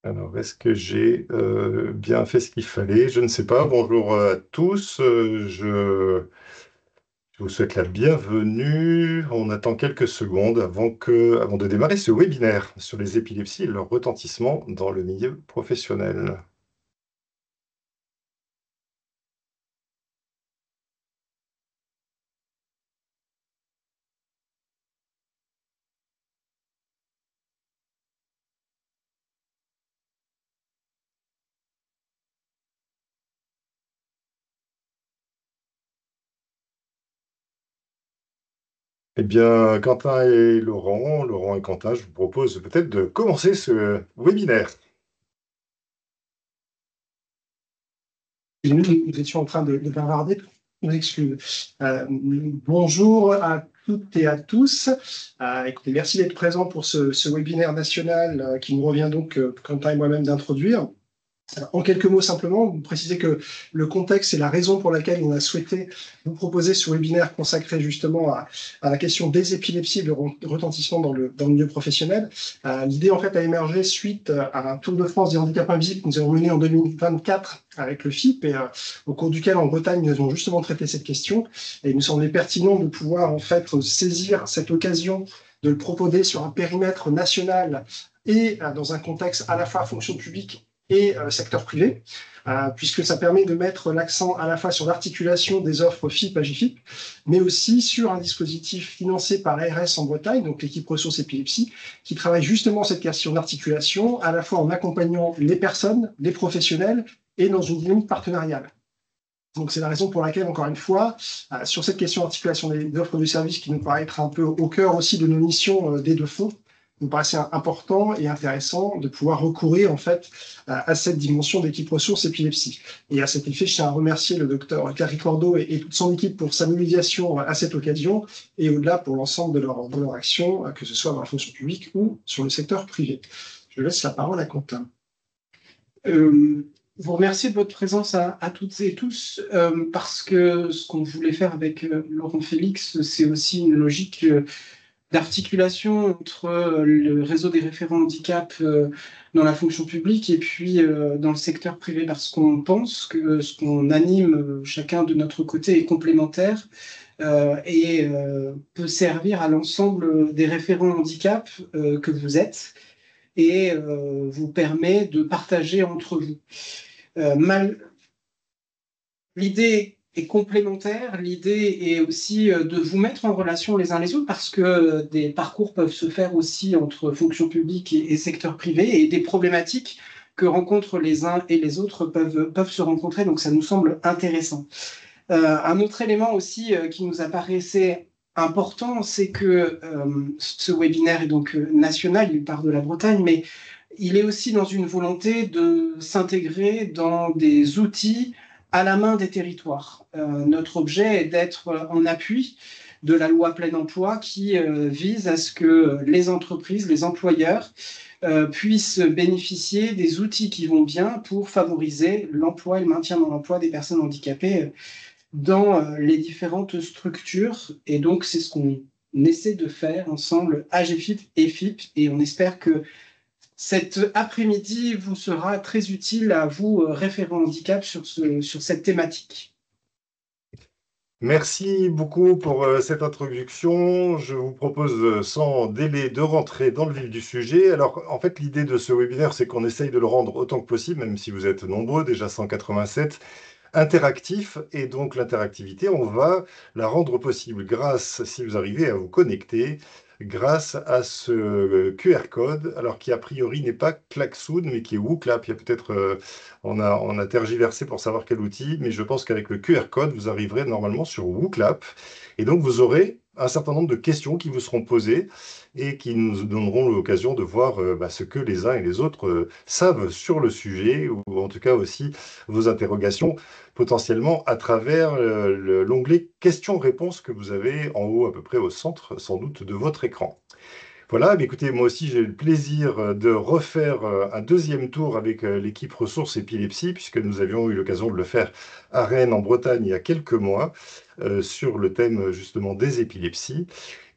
Alors, est-ce que j'ai bien fait ce qu'il fallait? Je ne sais pas. Bonjour à tous. Je vous souhaite la bienvenue. On attend quelques secondes avant de démarrer ce webinaire sur les épilepsies et leur retentissement dans le milieu professionnel. Eh bien, Quentin et Laurent et Quentin, je vous propose peut-être de commencer ce webinaire. Nous étions en train de bavarder. Nous excuses. Bonjour à toutes et à tous. Écoutez, merci d'être présents pour ce webinaire national qui nous revient donc, Quentin et moi-même, d'introduire. En quelques mots simplement, vous précisez que le contexte et la raison pour laquelle on a souhaité vous proposer ce webinaire consacré justement à la question des épilepsies et de retentissement dans le milieu professionnel. L'idée en fait a émergé suite à un Tour de France des handicaps invisibles que nous avons mené en 2024 avec le FIP et au cours duquel en Bretagne nous avons justement traité cette question. Et il nous semblait pertinent de pouvoir en fait saisir cette occasion de le proposer sur un périmètre national et dans un contexte à la fois fonction publique et secteur privé, puisque ça permet de mettre l'accent à la fois sur l'articulation des offres FIP-AGFIP, mais aussi sur un dispositif financé par l'ARS en Bretagne, donc l'équipe ressources épilepsie, qui travaille justement cette question d'articulation, à la fois en accompagnant les personnes, les professionnels, et dans une dynamique partenariale. Donc c'est la raison pour laquelle, encore une fois, sur cette question d'articulation des offres de services qui nous paraît être un peu au cœur aussi de nos missions des deux fonds, il nous paraissait important et intéressant de pouvoir recourir en fait à cette dimension d'équipe ressources épilepsie. Et à cet effet, je tiens à remercier le docteur Clary Cordeau et toute son équipe pour sa mobilisation à cette occasion et au-delà pour l'ensemble de leur action, que ce soit dans la fonction publique ou sur le secteur privé. Je laisse la parole à Quentin. Vous remercier de votre présence à toutes et tous, parce que ce qu'on voulait faire avec Laurent Félix, c'est aussi une logique d'articulation entre le réseau des référents handicap dans la fonction publique et puis dans le secteur privé, parce qu'on pense que ce qu'on anime chacun de notre côté est complémentaire et peut servir à l'ensemble des référents handicap que vous êtes et vous permet de partager entre vous. L'idée est complémentaire, l'idée est aussi de vous mettre en relation les uns les autres parce que des parcours peuvent se faire aussi entre fonction publique et secteur privé et des problématiques que rencontrent les uns et les autres peuvent se rencontrer, donc ça nous semble intéressant. Un autre élément aussi qui nous apparaissait important, c'est que ce webinaire est donc national, il part de la Bretagne, mais il est aussi dans une volonté de s'intégrer dans des outils à la main des territoires. Notre objet est d'être en appui de la loi plein emploi qui vise à ce que les entreprises, les employeurs puissent bénéficier des outils qui vont bien pour favoriser l'emploi et le maintien dans l'emploi des personnes handicapées dans les différentes structures. Et donc, c'est ce qu'on essaie de faire ensemble, AGFIP et FIP, et on espère que cet après-midi vous sera très utile à vous, référents handicap, sur cette thématique. Merci beaucoup pour cette introduction. Je vous propose sans délai de rentrer dans le vif du sujet. Alors, en fait, l'idée de ce webinaire, c'est qu'on essaye de le rendre autant que possible, même si vous êtes nombreux, déjà 187, interactif. Et donc, l'interactivité, on va la rendre possible grâce, si vous arrivez à vous connecter, grâce à ce QR code, alors qui a priori n'est pas Klaxoon, mais qui est WooClap. Il y a peut-être, on a tergiversé pour savoir quel outil, mais je pense qu'avec le QR code, vous arriverez normalement sur WooClap. Et donc, vous aurez un certain nombre de questions qui vous seront posées et qui nous donneront l'occasion de voir ce que les uns et les autres savent sur le sujet, ou en tout cas aussi vos interrogations potentiellement à travers l'onglet questions-réponses que vous avez en haut à peu près au centre sans doute de votre écran. Voilà, mais écoutez, moi aussi j'ai le plaisir de refaire un deuxième tour avec l'équipe ressources épilepsie, puisque nous avions eu l'occasion de le faire à Rennes, en Bretagne, il y a quelques mois, sur le thème justement des épilepsies.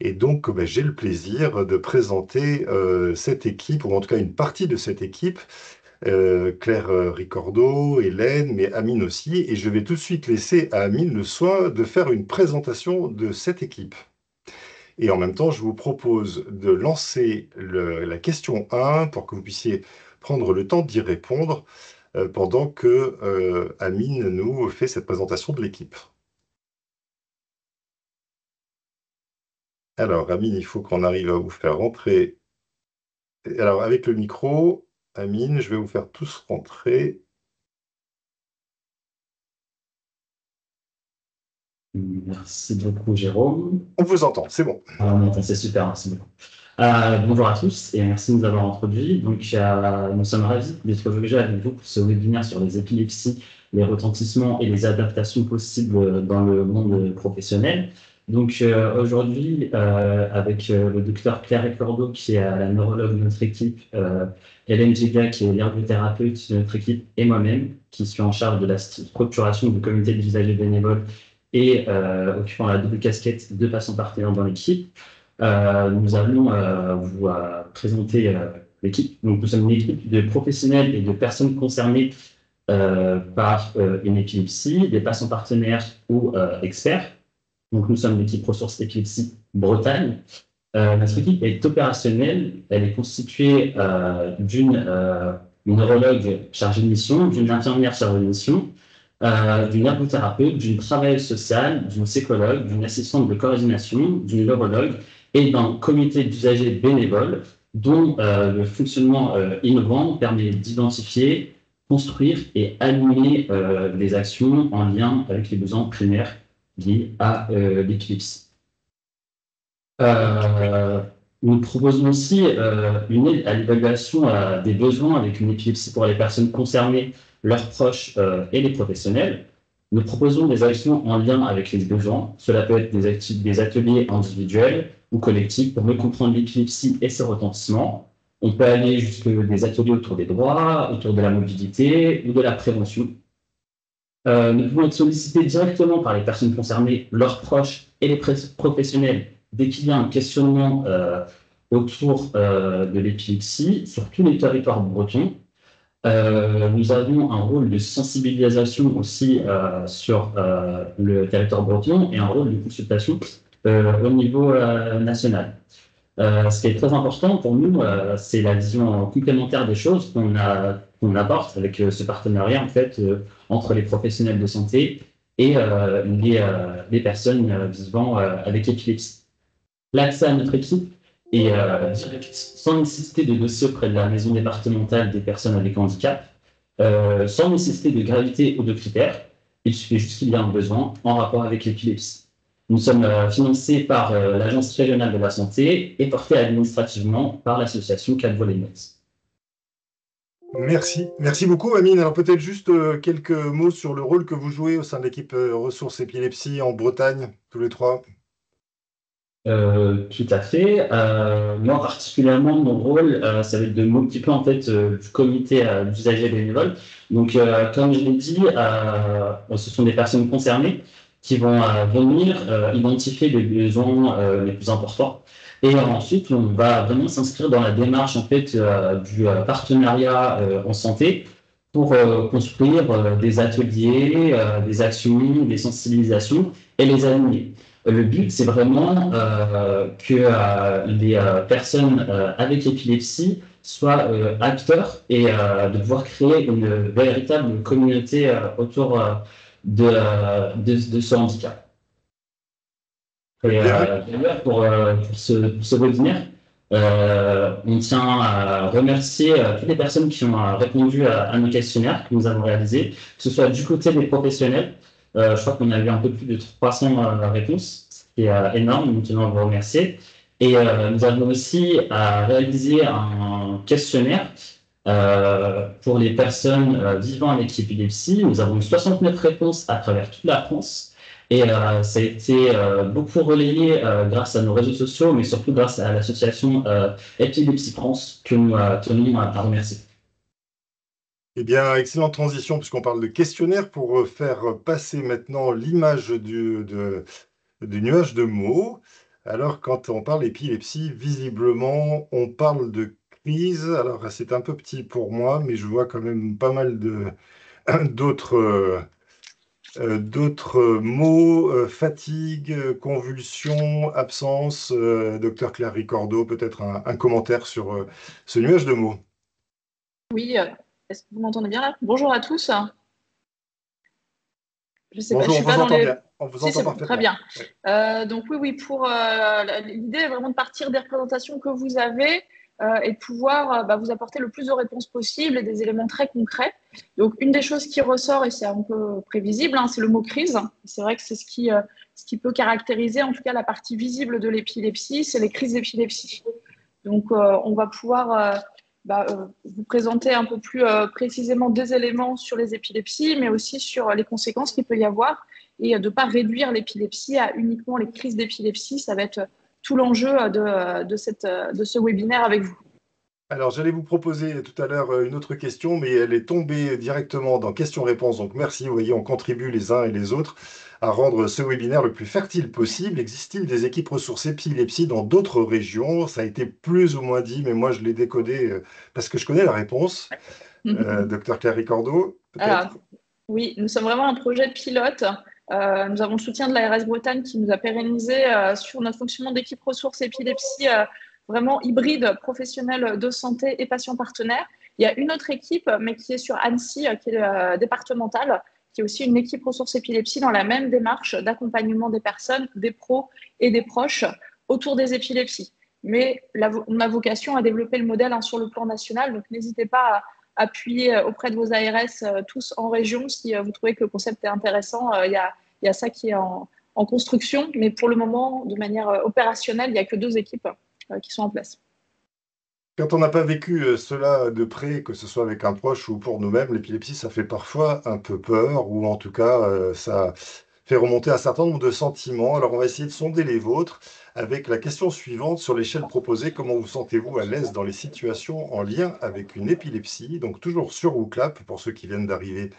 Et donc, j'ai le plaisir de présenter cette équipe, ou en tout cas une partie de cette équipe, Claire Ricordo, Hélène, mais Amine aussi. Et je vais tout de suite laisser à Amine le soin de faire une présentation de cette équipe. Et en même temps, je vous propose de lancer la question 1 pour que vous puissiez prendre le temps d'y répondre pendant que Amine nous fait cette présentation de l'équipe. Alors, Amine, il faut qu'on arrive à vous faire rentrer. Alors, avec le micro, Amine, je vais vous faire tous rentrer. Merci beaucoup, Jérôme. On vous entend, c'est bon. C'est super, merci beaucoup. Bonjour à tous et merci de nous avoir introduits. Donc, nous sommes ravis d'être aujourd'hui avec vous pour ce webinaire sur les épilepsies, les retentissements et les adaptations possibles dans le monde professionnel. Donc, aujourd'hui, avec le docteur Claire Ricordo, qui est la neurologue de notre équipe, Hélène Giga, qui est l'ergothérapeute de notre équipe, et moi-même, qui suis en charge de la structuration du comité des usagers bénévoles et occupant la double casquette de patients partenaires dans l'équipe. Nous allons vous présenter l'équipe. Donc, nous sommes une équipe de professionnels et de personnes concernées par une épilepsie, des patients partenaires ou experts. Donc, nous sommes l'équipe ressources épilepsie Bretagne. Notre équipe est opérationnelle. Elle est constituée d'une neurologue chargée de mission, d'une infirmière chargée de mission, d'une ergothérapeute, d'une travailleuse sociale, d'une psychologue, d'une assistante de coordination, d'une neurologue et d'un comité d'usagers bénévoles dont le fonctionnement innovant permet d'identifier, construire et animer des actions en lien avec les besoins primaires liés à l'épilepsie. Nous proposons aussi une aide à l'évaluation des besoins avec une épilepsie pour les personnes concernées, leurs proches et les professionnels. Nous proposons des actions en lien avec les besoins. Cela peut être des ateliers individuels ou collectifs pour mieux comprendre l'épilepsie et ses retentissements. On peut aller jusqu'à des ateliers autour des droits, autour de la mobilité ou de la prévention. Nous pouvons être sollicités directement par les personnes concernées, leurs proches et les professionnels dès qu'il y a un questionnement autour de l'épilepsie sur tous les territoires bretons. Nous avons un rôle de sensibilisation aussi sur le territoire breton et un rôle de consultation au niveau national. Ce qui est très important pour nous, c'est la vision complémentaire des choses qu'on apporte avec ce partenariat en fait, entre les professionnels de santé et les personnes vivant avec épilepsie. L'accès à notre équipe est direct, sans nécessité de dossier auprès de la maison départementale des personnes avec handicap, sans nécessité de gravité ou de critères. Il suffit juste qu'il y ait un besoin en rapport avec l'épilepsie. Nous sommes financés par l'Agence régionale de la santé et portés administrativement par l'association Calvo-les-Notes. Merci beaucoup Amine. Alors peut-être juste quelques mots sur le rôle que vous jouez au sein de l'équipe ressources épilepsie en Bretagne, tous les trois. Tout à fait. Moi, particulièrement, mon rôle, ça va être de m'occuper en fait du comité d'usagers bénévoles. Donc, comme je l'ai dit, ce sont des personnes concernées qui vont venir identifier les besoins les plus importants. Et ensuite, on va vraiment s'inscrire dans la démarche en fait du partenariat en santé pour construire des ateliers, des actions, des sensibilisations et les animer. Le but, c'est vraiment que les personnes avec épilepsie soient acteurs et de pouvoir créer une véritable communauté autour de ce handicap. Et d'ailleurs, pour ce webinaire, on tient à remercier toutes les personnes qui ont répondu à nos questionnaires que nous avons réalisés, que ce soit du côté des professionnels. Je crois qu'on a eu un peu plus de 300 réponses, ce qui est énorme, nous tenons à vous remercier. Et nous avons aussi réalisé un questionnaire pour les personnes vivant avec épilepsie. Nous avons eu 69 réponses à travers toute la France. Et ça a été beaucoup relayé grâce à nos réseaux sociaux, mais surtout grâce à l'association Épilepsie France que nous tenons à remercier. Eh bien, excellente transition, puisqu'on parle de questionnaire, pour faire passer maintenant l'image du nuage de mots. Alors, quand on parle épilepsie, visiblement, on parle de crise. Alors, c'est un peu petit pour moi, mais je vois quand même pas mal d'autres mots, fatigue, convulsion, absence. Docteur Claire Ricordo, peut-être un commentaire sur ce nuage de mots. Oui, est-ce que vous m'entendez bien là? Bonjour à tous. Je sais pas, je Bonjour, on suis vous pas dans entend les. bien. On vous Si, entend c'est bon, très parfaitement. bien. Oui. Donc oui, pour l'idée est vraiment de partir des représentations que vous avez et de pouvoir vous apporter le plus de réponses possibles et des éléments très concrets. Donc une des choses qui ressort, et c'est un peu prévisible, c'est le mot crise. C'est vrai que c'est ce qui peut caractériser en tout cas la partie visible de l'épilepsie, c'est les crises d'épilepsie. Donc on va pouvoir vous présenter un peu plus précisément des éléments sur les épilepsies, mais aussi sur les conséquences qu'il peut y avoir et de ne pas réduire l'épilepsie à uniquement les crises d'épilepsie. Ça va être tout l'enjeu de ce webinaire avec vous. Alors, j'allais vous proposer tout à l'heure une autre question, mais elle est tombée directement dans questions-réponses. Donc, merci. Vous voyez, on contribue les uns et les autres à rendre ce webinaire le plus fertile possible. Existe-t-il des équipes ressources épilepsie dans d'autres régions? Ça a été plus ou moins dit, mais moi, je l'ai décodé parce que je connais la réponse. Docteur Claire Ricordo, peut-être? Oui, nous sommes vraiment un projet pilote. Nous avons le soutien de l'ARS Bretagne qui nous a pérennisé sur notre fonctionnement d'équipe ressources épilepsie vraiment hybride, professionnels de santé et patients partenaires. Il y a une autre équipe, mais qui est sur Annecy, qui est départementale, qui est aussi une équipe ressources épilepsie dans la même démarche d'accompagnement des personnes, des pros et des proches autour des épilepsies. Mais ma vocation à développer le modèle sur le plan national, donc n'hésitez pas à appuyer auprès de vos ARS tous en région si vous trouvez que le concept est intéressant. Il y a ça qui est en construction, mais pour le moment, de manière opérationnelle, il n'y a que 2 équipes qui sont en place. Quand on n'a pas vécu cela de près, que ce soit avec un proche ou pour nous-mêmes, l'épilepsie, ça fait parfois un peu peur, ou en tout cas, ça fait remonter un certain nombre de sentiments. Alors, on va essayer de sonder les vôtres avec la question suivante. Sur l'échelle proposée, comment vous sentez-vous à l'aise dans les situations en lien avec une épilepsie? Donc, toujours sur WooClap, pour ceux qui viennent d'arriver,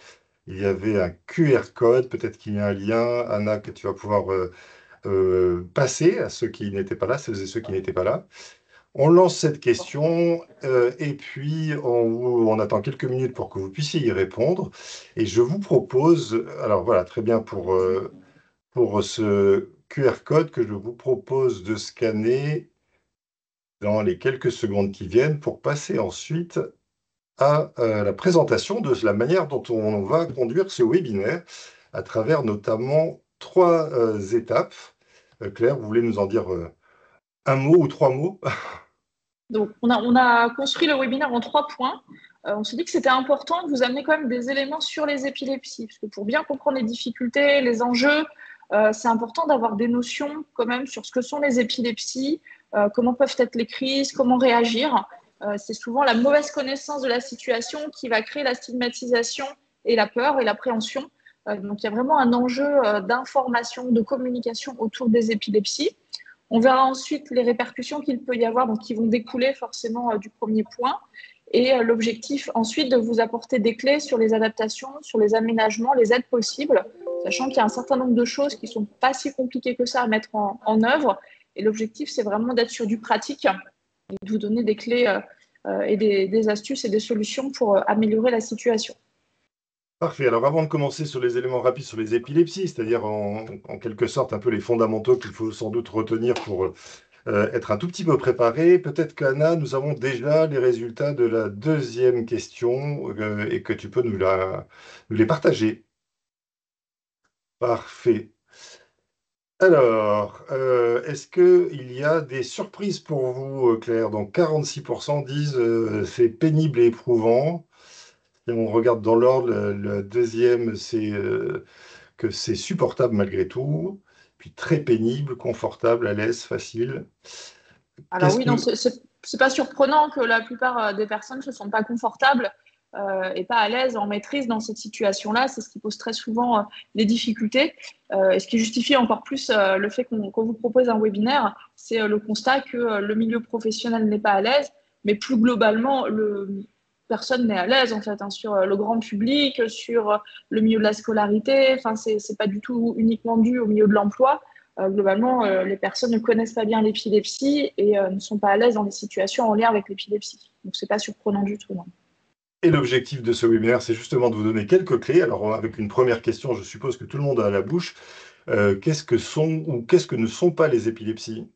il y avait un QR code. Peut-être qu'il y a un lien, Anna, que tu vas pouvoir passer à ceux qui n'étaient pas là, celles et ceux qui n'étaient pas là. On lance cette question et puis on attend quelques minutes pour que vous puissiez y répondre. Et je vous propose, alors voilà, très bien pour ce QR code que je vous propose de scanner dans les quelques secondes qui viennent pour passer ensuite à la présentation de la manière dont on va conduire ce webinaire à travers notamment 3 étapes. Claire, vous voulez nous en dire un mot ou 3 mots? Donc, on a construit le webinaire en 3 points. On s'est dit que c'était important de vous amener quand même des éléments sur les épilepsies, parce que pour bien comprendre les difficultés, les enjeux, c'est important d'avoir des notions quand même sur ce que sont les épilepsies, comment peuvent être les crises, comment réagir. C'est souvent la mauvaise connaissance de la situation qui va créer la stigmatisation et la peur et l'appréhension. Donc, il y a vraiment un enjeu d'information, de communication autour des épilepsies. On verra ensuite les répercussions qu'il peut y avoir, donc qui vont découler forcément du premier point. Et l'objectif ensuite de vous apporter des clés sur les adaptations, sur les aménagements, les aides possibles, sachant qu'il y a un certain nombre de choses qui ne sont pas si compliquées que ça à mettre en œuvre. Et l'objectif, c'est vraiment d'être sur du pratique et de vous donner des clés et des astuces et des solutions pour améliorer la situation. Parfait. Alors, avant de commencer sur les éléments rapides sur les épilepsies, c'est-à-dire en quelque sorte un peu les fondamentaux qu'il faut sans doute retenir pour être un tout petit peu préparé, peut-être qu'Anna, nous avons déjà les résultats de la deuxième question et que tu peux nous les partager. Parfait. Alors, est-ce qu'il y a des surprises pour vous, Claire? Donc, 46% disent c'est pénible et éprouvant. Si on regarde dans l'ordre, le deuxième, c'est que c'est supportable malgré tout, puis très pénible, confortable, à l'aise, facile. Alors Qu'est-ce oui, non, que... c'est pas surprenant que la plupart des personnes ne se sentent pas confortables. et pas à l'aise, en maîtrise dans cette situation-là. C'est ce qui pose très souvent les difficultés. Et ce qui justifie encore plus le fait qu'on vous propose un webinaire, c'est le constat que le milieu professionnel n'est pas à l'aise, mais plus globalement, personne n'est à l'aise en fait, sur le grand public, sur le milieu de la scolarité. Enfin, c'est pas du tout uniquement dû au milieu de l'emploi. Globalement, les personnes ne connaissent pas bien l'épilepsie et ne sont pas à l'aise dans les situations en lien avec l'épilepsie. Donc, c'est pas surprenant du tout, non. Et l'objectif de ce webinaire, c'est justement de vous donner quelques clés. Alors, avec une première question, je suppose que tout le monde a à la bouche. Qu'est-ce que sont ou qu'est-ce que ne sont pas les épilepsies?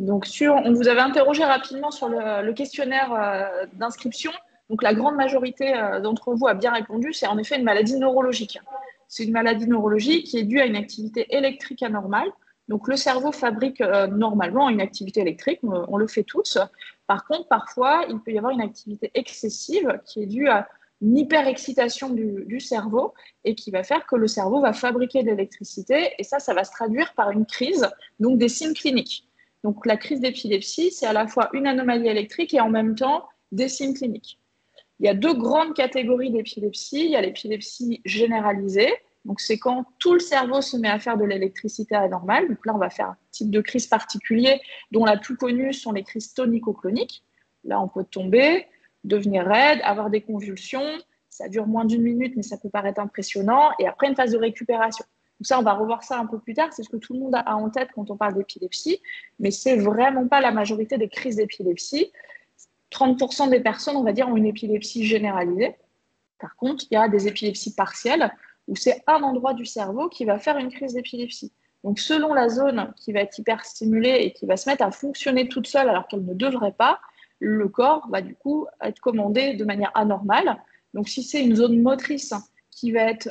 Donc, on vous avait interrogé rapidement sur le questionnaire d'inscription. Donc, la grande majorité d'entre vous a bien répondu. C'est en effet une maladie neurologique. C'est une maladie neurologique qui est due à une activité électrique anormale. Donc, le cerveau fabrique normalement une activité électrique. On le fait tous. Par contre, parfois, il peut y avoir une activité excessive qui est due à une hyperexcitation du cerveau et qui va faire que le cerveau va fabriquer de l'électricité. Et ça va se traduire par une crise, donc des signes cliniques. Donc, la crise d'épilepsie, c'est à la fois une anomalie électrique et en même temps des signes cliniques. Il y a deux grandes catégories d'épilepsie. Il y a l'épilepsie généralisée. Donc, c'est quand tout le cerveau se met à faire de l'électricité anormale. Donc là, on va faire un type de crise particulier dont la plus connue sont les crises tonico-cloniques. Là, on peut tomber, devenir raide, avoir des convulsions. Ça dure moins d'1 minute, mais ça peut paraître impressionnant. Et après, une phase de récupération. Donc ça, on va revoir ça un peu plus tard. C'est ce que tout le monde a en tête quand on parle d'épilepsie. Mais ce n'est vraiment pas la majorité des crises d'épilepsie. 30% des personnes, on va dire, ont une épilepsie généralisée. Par contre, il y a des épilepsies partielles où c'est un endroit du cerveau qui va faire une crise d'épilepsie. Donc, selon la zone qui va être hyperstimulée et qui va se mettre à fonctionner toute seule alors qu'elle ne devrait pas, le corps va du coup être commandé de manière anormale. Donc, si c'est une zone motrice qui va être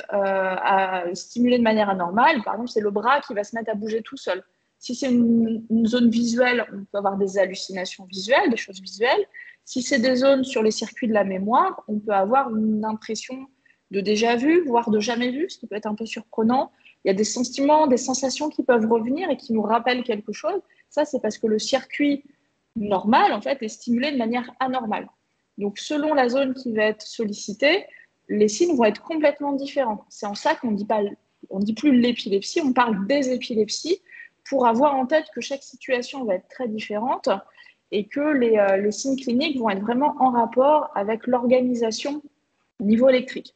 stimulée de manière anormale, par exemple, c'est le bras qui va se mettre à bouger tout seul. Si c'est une zone visuelle, on peut avoir des hallucinations visuelles, des choses visuelles. Si c'est des zones sur les circuits de la mémoire, on peut avoir une impression de déjà vu, voire de jamais vu, ce qui peut être un peu surprenant. Il y a des sentiments, des sensations qui peuvent revenir et qui nous rappellent quelque chose. Ça, c'est parce que le circuit normal, en fait, est stimulé de manière anormale. Donc, selon la zone qui va être sollicitée, les signes vont être complètement différents. C'est en ça qu'on ne dit plus l'épilepsie, on parle des épilepsies, pour avoir en tête que chaque situation va être très différente et que les signes cliniques vont être vraiment en rapport avec l'organisation au niveau électrique.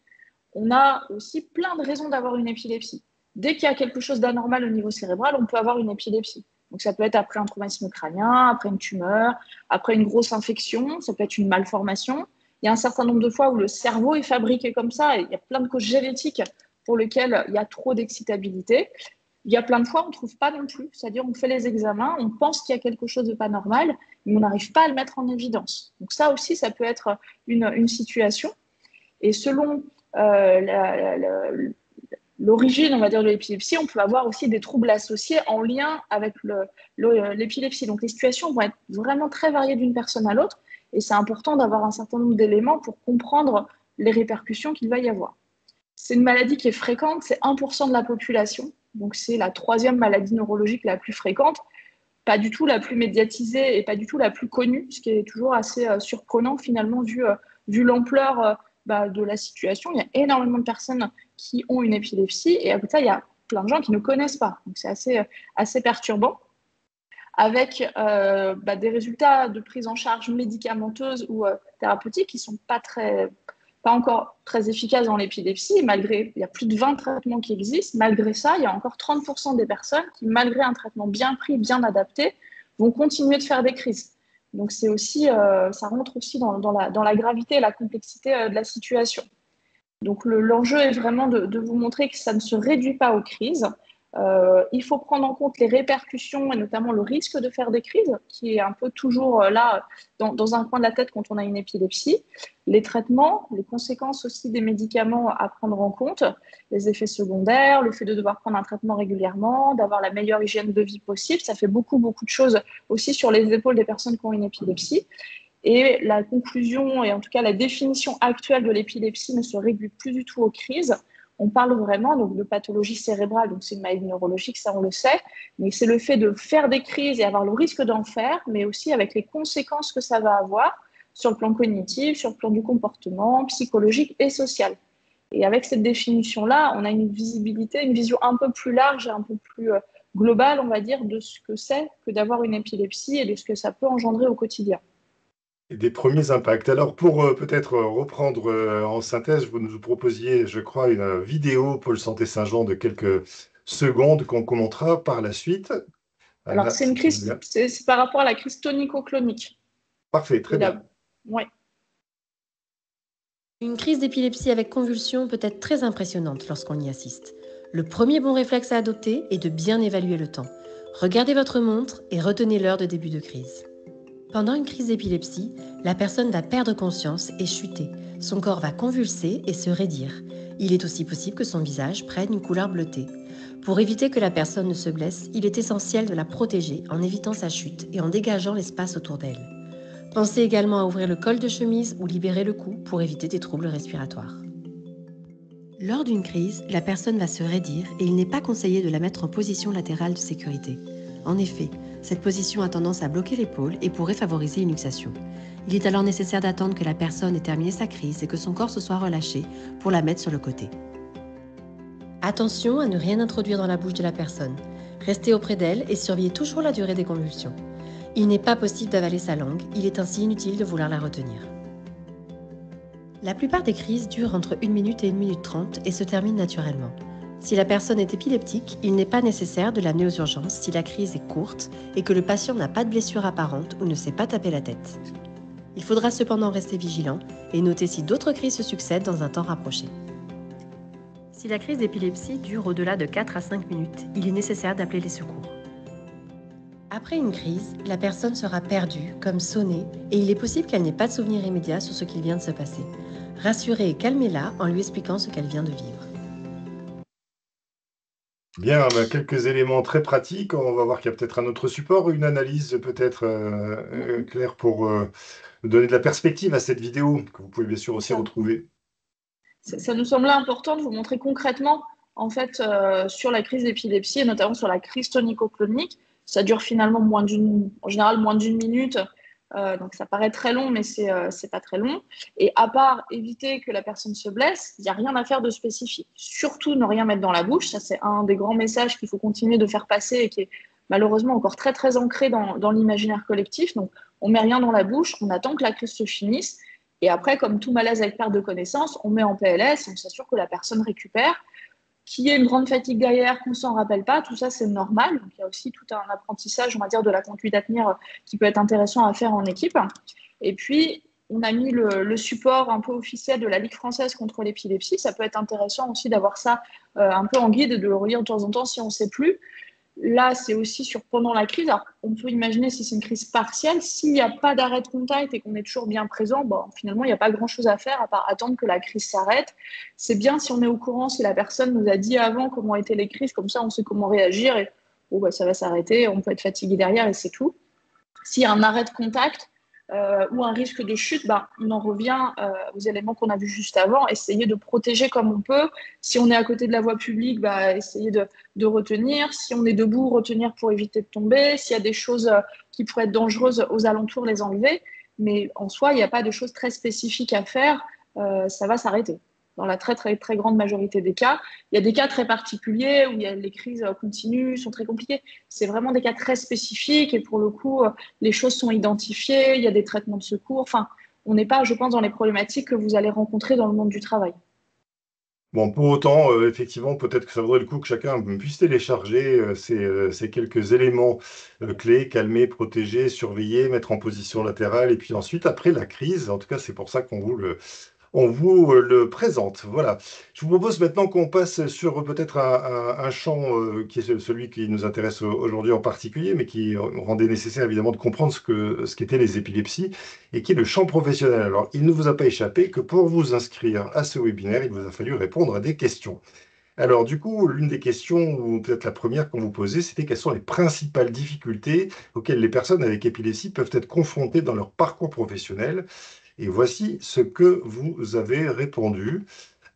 On a aussi plein de raisons d'avoir une épilepsie. Dès qu'il y a quelque chose d'anormal au niveau cérébral, on peut avoir une épilepsie. Donc ça peut être après un traumatisme crânien, après une tumeur, après une grosse infection, ça peut être une malformation. Il y a un certain nombre de fois où le cerveau est fabriqué comme ça et il y a plein de causes génétiques pour lesquelles il y a trop d'excitabilité. Il y a plein de fois, on ne trouve pas non plus. C'est-à-dire, on fait les examens, on pense qu'il y a quelque chose de pas normal, mais on n'arrive pas à le mettre en évidence. Donc ça aussi, ça peut être une situation. Et selon l'origine, on va dire, de l'épilepsie, on peut avoir aussi des troubles associés en lien avec l'épilepsie. Donc les situations vont être vraiment très variées d'une personne à l'autre. Et c'est important d'avoir un certain nombre d'éléments pour comprendre les répercussions qu'il va y avoir. C'est une maladie qui est fréquente, c'est 1% de la population. Donc, c'est la 3e maladie neurologique la plus fréquente, pas du tout la plus médiatisée et pas du tout la plus connue, ce qui est toujours assez surprenant finalement vu l'ampleur de la situation. Il y a énormément de personnes qui ont une épilepsie et à côté ça, il y a plein de gens qui ne connaissent pas. Donc, c'est assez perturbant. Avec des résultats de prise en charge médicamenteuse ou thérapeutique qui ne sont pas encore très efficaces dans l'épilepsie. Il y a plus de 20 traitements qui existent. Malgré ça, il y a encore 30% des personnes qui, malgré un traitement bien pris, bien adapté, vont continuer de faire des crises. Donc, c'est aussi, ça rentre aussi dans la gravité et la complexité de la situation. Donc, l'enjeu est vraiment de vous montrer que ça ne se réduit pas aux crises. Il faut prendre en compte les répercussions et notamment le risque de faire des crises, qui est un peu toujours là dans un coin de la tête quand on a une épilepsie. Les traitements, les conséquences aussi des médicaments à prendre en compte, les effets secondaires, le fait de devoir prendre un traitement régulièrement, d'avoir la meilleure hygiène de vie possible, ça fait beaucoup de choses aussi sur les épaules des personnes qui ont une épilepsie. Et la conclusion, et en tout cas la définition actuelle de l'épilepsie ne se réduit plus du tout aux crises. On parle vraiment donc, de pathologie cérébrale, donc c'est une maladie neurologique, ça on le sait, mais c'est le fait de faire des crises et avoir le risque d'en faire, mais aussi avec les conséquences que ça va avoir sur le plan cognitif, sur le plan du comportement, psychologique et social. Et avec cette définition-là, on a une visibilité, une vision un peu plus large et un peu plus globale, on va dire, de ce que c'est que d'avoir une épilepsie et de ce que ça peut engendrer au quotidien. Et des premiers impacts. Alors, pour peut-être reprendre en synthèse, vous nous proposiez, je crois, une vidéo Pôle Santé Saint-Jean de quelques secondes qu'on commentera par la suite. Alors, Anna, c'est une si tu veux crise, bien. c'est par rapport à la crise tonico-clonique. Parfait, très bien. Ouais. Une crise d'épilepsie avec convulsion peut être très impressionnante lorsqu'on y assiste. Le premier bon réflexe à adopter est de bien évaluer le temps. Regardez votre montre et retenez l'heure de début de crise. Pendant une crise d'épilepsie, la personne va perdre conscience et chuter. Son corps va convulser et se raidir. Il est aussi possible que son visage prenne une couleur bleutée. Pour éviter que la personne ne se blesse, il est essentiel de la protéger en évitant sa chute et en dégageant l'espace autour d'elle. Pensez également à ouvrir le col de chemise ou libérer le cou pour éviter des troubles respiratoires. Lors d'une crise, la personne va se raidir et il n'est pas conseillé de la mettre en position latérale de sécurité. En effet, cette position a tendance à bloquer l'épaule et pourrait favoriser une luxation. Il est alors nécessaire d'attendre que la personne ait terminé sa crise et que son corps se soit relâché pour la mettre sur le côté. Attention à ne rien introduire dans la bouche de la personne. Restez auprès d'elle et surveillez toujours la durée des convulsions. Il n'est pas possible d'avaler sa langue, il est ainsi inutile de vouloir la retenir. La plupart des crises durent entre 1 minute et 1 minute 30 et se terminent naturellement. Si la personne est épileptique, il n'est pas nécessaire de l'amener aux urgences si la crise est courte et que le patient n'a pas de blessure apparente ou ne s'est pas tapé la tête. Il faudra cependant rester vigilant et noter si d'autres crises se succèdent dans un temps rapproché. Si la crise d'épilepsie dure au-delà de 4 à 5 minutes, il est nécessaire d'appeler les secours. Après une crise, la personne sera perdue, comme sonnée, et il est possible qu'elle n'ait pas de souvenir immédiat sur ce qu'il vient de se passer. Rassurez et calmez-la en lui expliquant ce qu'elle vient de vivre. Bien, quelques éléments très pratiques. On va voir qu'il y a peut-être un autre support, une analyse peut-être claire pour donner de la perspective à cette vidéo que vous pouvez bien sûr aussi retrouver. Ça nous semblait important de vous montrer concrètement, en fait, sur la crise d'épilepsie et notamment sur la crise tonico-clonique. Ça dure finalement en général moins d'1 minute. Donc ça paraît très long, mais c'est pas très long. Et à part éviter que la personne se blesse, il n'y a rien à faire de spécifique. Surtout ne rien mettre dans la bouche. Ça, c'est un des grands messages qu'il faut continuer de faire passer et qui est malheureusement encore très très ancré dans l'imaginaire collectif. Donc on met rien dans la bouche, on attend que la crise se finisse. Et après, comme tout malaise avec perte de connaissance, on met en PLS et on s'assure que la personne récupère. Qu'il y ait une grande fatigue derrière, qu'on ne s'en rappelle pas, tout ça c'est normal. Donc, il y a aussi tout un apprentissage, on va dire, de la conduite à tenir qui peut être intéressant à faire en équipe. Et puis, on a mis le support un peu officiel de la Ligue française contre l'épilepsie. Ça peut être intéressant aussi d'avoir ça un peu en guide et de le relire de temps en temps si on ne sait plus. Là, c'est aussi sur pendant la crise. Alors, on peut imaginer si c'est une crise partielle, s'il n'y a pas d'arrêt de contact et qu'on est toujours bien présent, finalement, il n'y a pas grand-chose à faire à part attendre que la crise s'arrête. C'est bien si on est au courant, si la personne nous a dit avant comment étaient les crises, comme ça, on sait comment réagir et ça va s'arrêter, on peut être fatigué derrière et c'est tout. S'il y a un arrêt de contact ou un risque de chute, on en revient aux éléments qu'on a vus juste avant, essayer de protéger comme on peut. Si on est à côté de la voie publique, essayer de retenir. Si on est debout, retenir pour éviter de tomber. S'il y a des choses qui pourraient être dangereuses aux alentours, les enlever. Mais en soi, il n'y a pas de choses très spécifiques à faire. Ça va s'arrêter. Dans la très, très, très grande majorité des cas. Il y a des cas très particuliers où les crises continues, sont très compliquées. C'est vraiment des cas très spécifiques et pour le coup, les choses sont identifiées, il y a des traitements de secours. Enfin, on n'est pas, je pense, dans les problématiques que vous allez rencontrer dans le monde du travail. Bon, pour autant, effectivement, peut-être que ça vaudrait le coup que chacun puisse télécharger ces quelques éléments clés, calmer, protéger, surveiller, mettre en position latérale, et puis ensuite, après la crise, en tout cas, c'est pour ça qu'on vous le présente. Voilà. Je vous propose maintenant qu'on passe sur peut-être un champ qui est celui qui nous intéresse aujourd'hui en particulier, mais qui rendait nécessaire évidemment de comprendre ce qu'étaient les épilepsies, et qui est le champ professionnel. Alors, il ne vous a pas échappé que pour vous inscrire à ce webinaire, il vous a fallu répondre à des questions. Alors, du coup, l'une des questions, ou peut-être la première qu'on vous posait, c'était quelles sont les principales difficultés auxquelles les personnes avec épilepsie peuvent être confrontées dans leur parcours professionnel. Et voici ce que vous avez répondu.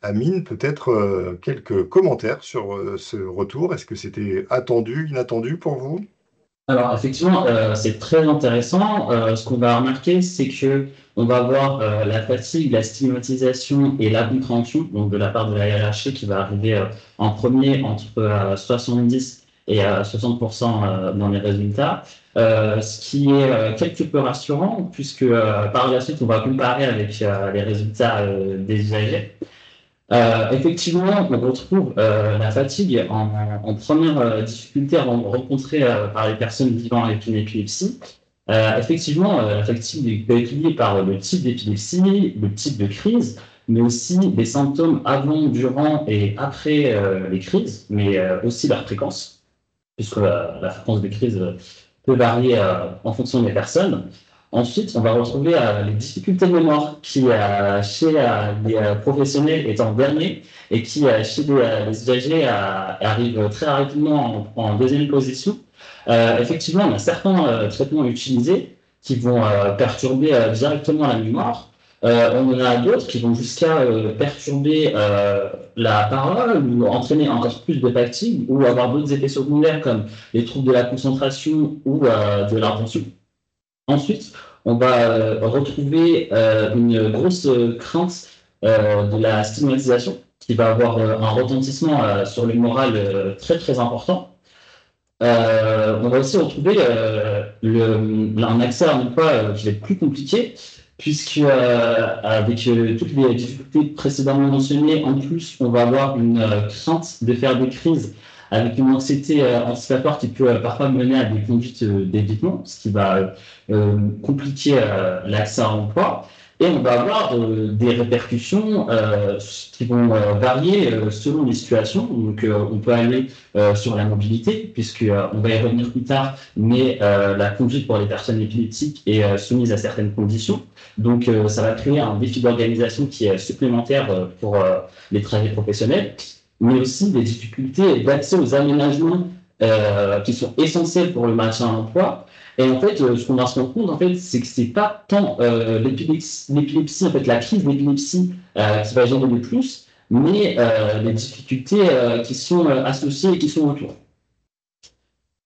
Amine, peut-être quelques commentaires sur ce retour. Est-ce que c'était attendu, inattendu pour vous? Alors, effectivement, c'est très intéressant. Ce qu'on va remarquer, c'est que on va avoir la fatigue, la stigmatisation et la compréhension, donc de la part de la hiérarchie, qui va arriver en premier entre 70 et 60% dans les résultats. Ce qui est quelque peu rassurant, puisque par la suite, on va comparer avec les résultats des usagers. Effectivement, on retrouve la fatigue en première difficulté rencontrée par les personnes vivant avec une épilepsie. Effectivement, la fatigue peut être liée par le type d'épilepsie, le type de crise, mais aussi des symptômes avant, durant et après les crises, mais aussi leur fréquence, puisque la fréquence des crises peut varier en fonction des personnes. Ensuite, on va retrouver les difficultés de mémoire qui, chez les professionnels, est en dernier et qui, chez les usagers, arrive très rapidement en deuxième position. Effectivement, on a certains traitements utilisés qui vont perturber directement la mémoire. On en a d'autres qui vont jusqu'à perturber la parole ou entraîner encore plus de fatigue ou avoir d'autres effets secondaires comme les troubles de la concentration ou de l'attention. Ensuite, on va retrouver une grosse crainte de la stigmatisation qui va avoir un retentissement sur le moral très très important. On va aussi retrouver un accès à l'emploi qui va être plus compliqué, puisque avec toutes les difficultés précédemment mentionnées, en plus, on va avoir une crainte de faire des crises avec une anxiété anticipatoire qui peut parfois mener à des conduites d'évitement, ce qui va compliquer l'accès à l'emploi. Et on va avoir des répercussions qui vont varier selon les situations. Donc, on peut aller sur la mobilité, puisqu'on va y revenir plus tard, mais la conduite pour les personnes épileptiques est soumise à certaines conditions. Donc, ça va créer un défi d'organisation qui est supplémentaire pour les trajets professionnels, mais aussi des difficultés d'accès aux aménagements qui sont essentiels pour le maintien à l'emploi. Et en fait, ce qu'on va se rendre compte, en fait, c'est que c'est pas tant l'épilepsie, en fait, la crise d'épilepsie qui va gêner le plus, mais les difficultés qui sont associées et qui sont autour.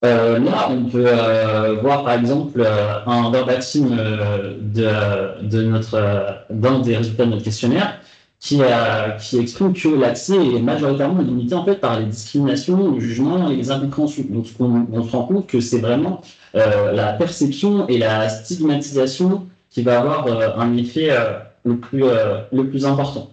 Là, on peut voir par exemple un verbatim d'un des résultats de notre questionnaire qui exprime que l'accès est majoritairement limité en fait par les discriminations, le jugement et les incompréhensions. Donc, on se rend compte que c'est vraiment la perception et la stigmatisation qui va avoir un effet le plus important.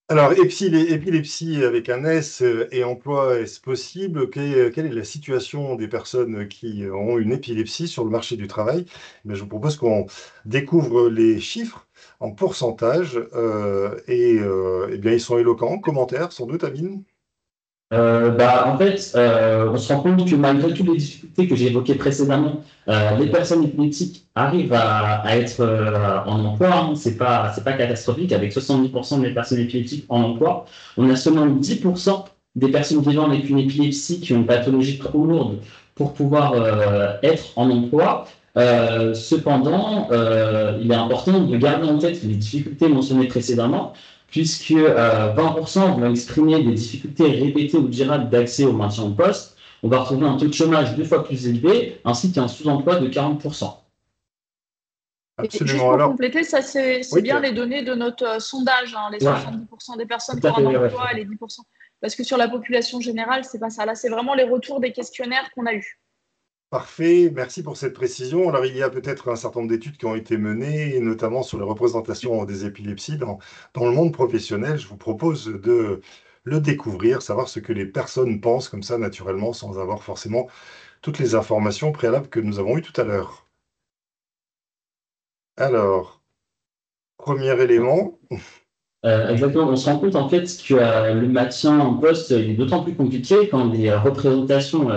Alors, épilepsie avec un S et emploi, est-ce possible? Quelle est la situation des personnes qui ont une épilepsie sur le marché du travail? Je vous propose qu'on découvre les chiffres en pourcentage et bien, ils sont éloquents. Commentaires, sans doute, Amine? En fait, on se rend compte que malgré toutes les difficultés que j'ai évoquées précédemment, les personnes épileptiques arrivent à être en emploi. Hein. C'est pas catastrophique. Avec 70% des personnes épileptiques en emploi, on a seulement 10% des personnes vivant avec une épilepsie qui ont une pathologie trop lourde pour pouvoir être en emploi. Cependant, il est important de garder en tête les difficultés mentionnées précédemment, puisque 20% vont exprimer des difficultés répétées ou durables d'accès au maintien en poste. On va retrouver un taux de chômage 2 fois plus élevé, ainsi qu'un sous-emploi de 40%. Absolument. Juste pour compléter, ça c'est bien les données de notre sondage, hein, les 70% des personnes qui ont un emploi et les 10%. Parce que sur la population générale, c'est pas ça. Là, c'est vraiment les retours des questionnaires qu'on a eus. Parfait, merci pour cette précision. Alors, il y a peut-être un certain nombre d'études qui ont été menées, notamment sur les représentations des épilepsies dans le monde professionnel. Je vous propose de le découvrir, savoir ce que les personnes pensent comme ça, naturellement, sans avoir forcément toutes les informations préalables que nous avons eues tout à l'heure. Alors, premier élément. Exactement, on se rend compte en fait que le maintien en poste est d'autant plus compliqué quand les représentations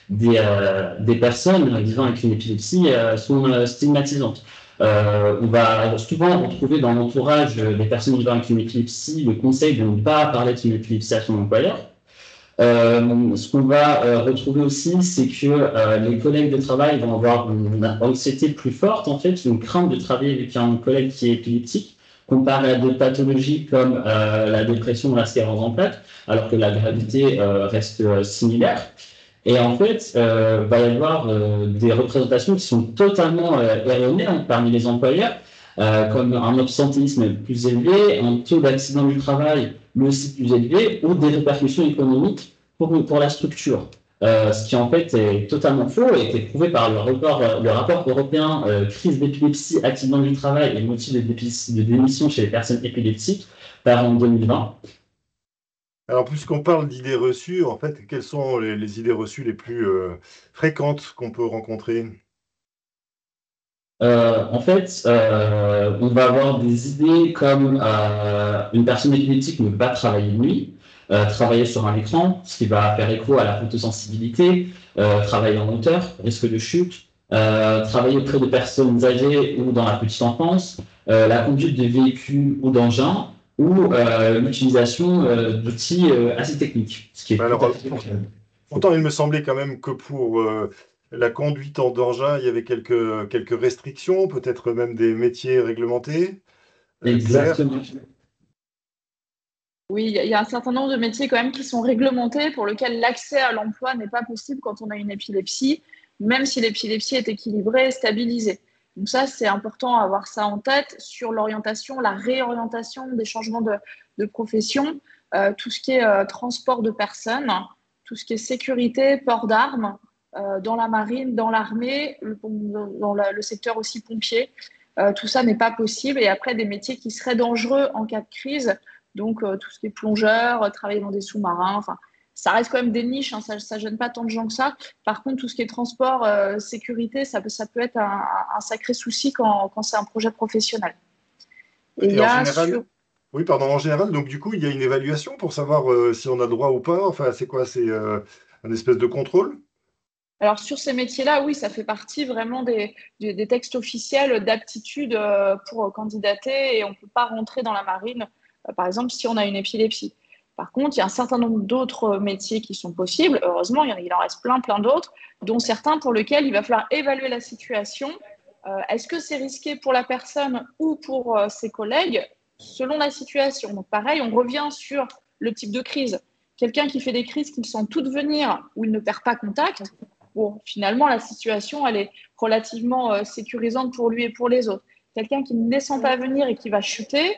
des personnes vivant avec une épilepsie sont stigmatisantes. On va souvent retrouver dans l'entourage des personnes vivant avec une épilepsie le conseil de ne pas parler de son épilepsie à son employeur. Ce qu'on va retrouver aussi, c'est que les collègues de travail vont avoir une anxiété plus forte, en fait, une crainte de travailler avec un collègue qui est épileptique, comparé à d'autres pathologies comme la dépression ou la sclérose en plaques, alors que la gravité reste similaire. Et en fait, va y avoir des représentations qui sont totalement erronées parmi les employeurs, comme un absentéisme plus élevé, un taux d'accident du travail lui aussi plus élevé, ou des répercussions économiques pour la structure. Ce qui en fait est totalement faux et été prouvé par le rapport européen crise d'épilepsie, accident du travail et motifs de démission chez les personnes épileptiques, paru en 2020. Alors, puisqu'on parle d'idées reçues, en fait, quelles sont les idées reçues les plus fréquentes qu'on peut rencontrer? En fait, on va avoir des idées comme une personne épileptique ne peut pas travailler de nuit, travailler sur un écran, ce qui va faire écho à la photosensibilité, travailler en hauteur, risque de chute, travailler auprès de personnes âgées ou dans la petite enfance, la conduite de véhicules ou d'engins, ou l'utilisation d'outils assez techniques, ce qui est tout à Alors, fait pourtant, il me semblait quand même que pour la conduite en engin, il y avait quelques restrictions, peut-être même des métiers réglementés. Claire? exactement. Oui, il y a un certain nombre de métiers quand même qui sont réglementés pour lesquels l'accès à l'emploi n'est pas possible quand on a une épilepsie, même si l'épilepsie est équilibrée et stabilisée. Donc ça, c'est important à avoir ça en tête sur l'orientation, la réorientation des changements de profession, tout ce qui est transport de personnes, tout ce qui est sécurité, port d'armes, dans la marine, dans l'armée, dans le secteur aussi pompier. Tout ça n'est pas possible. Et après, des métiers qui seraient dangereux en cas de crise, donc, tout ce qui est plongeur, travailler dans des sous-marins, enfin, ça reste quand même des niches, hein, ça ne gêne pas tant de gens que ça. Par contre, tout ce qui est transport, sécurité, ça peut être un sacré souci quand c'est un projet professionnel. Et il Et y en a général, sur, oui, pardon, en général, donc du coup, il y a une évaluation pour savoir si on a le droit ou pas. Enfin, c'est quoi? C'est un espèce de contrôle? alors sur ces métiers-là, oui, ça fait partie vraiment des textes officiels d'aptitude pour candidater et on ne peut pas rentrer dans la marine, par exemple, si on a une épilepsie. Par contre, il y a un certain nombre d'autres métiers qui sont possibles. Heureusement, il en reste plein d'autres, dont certains pour lesquels il va falloir évaluer la situation. Est-ce que c'est risqué pour la personne ou pour ses collègues selon la situation? Donc pareil, on revient sur le type de crise. Quelqu'un qui fait des crises qu'il sent toutes venir, où il ne perd pas contact, bon, finalement, la situation, elle est relativement sécurisante pour lui et pour les autres. Quelqu'un qui ne les sent pas venir et qui va chuter,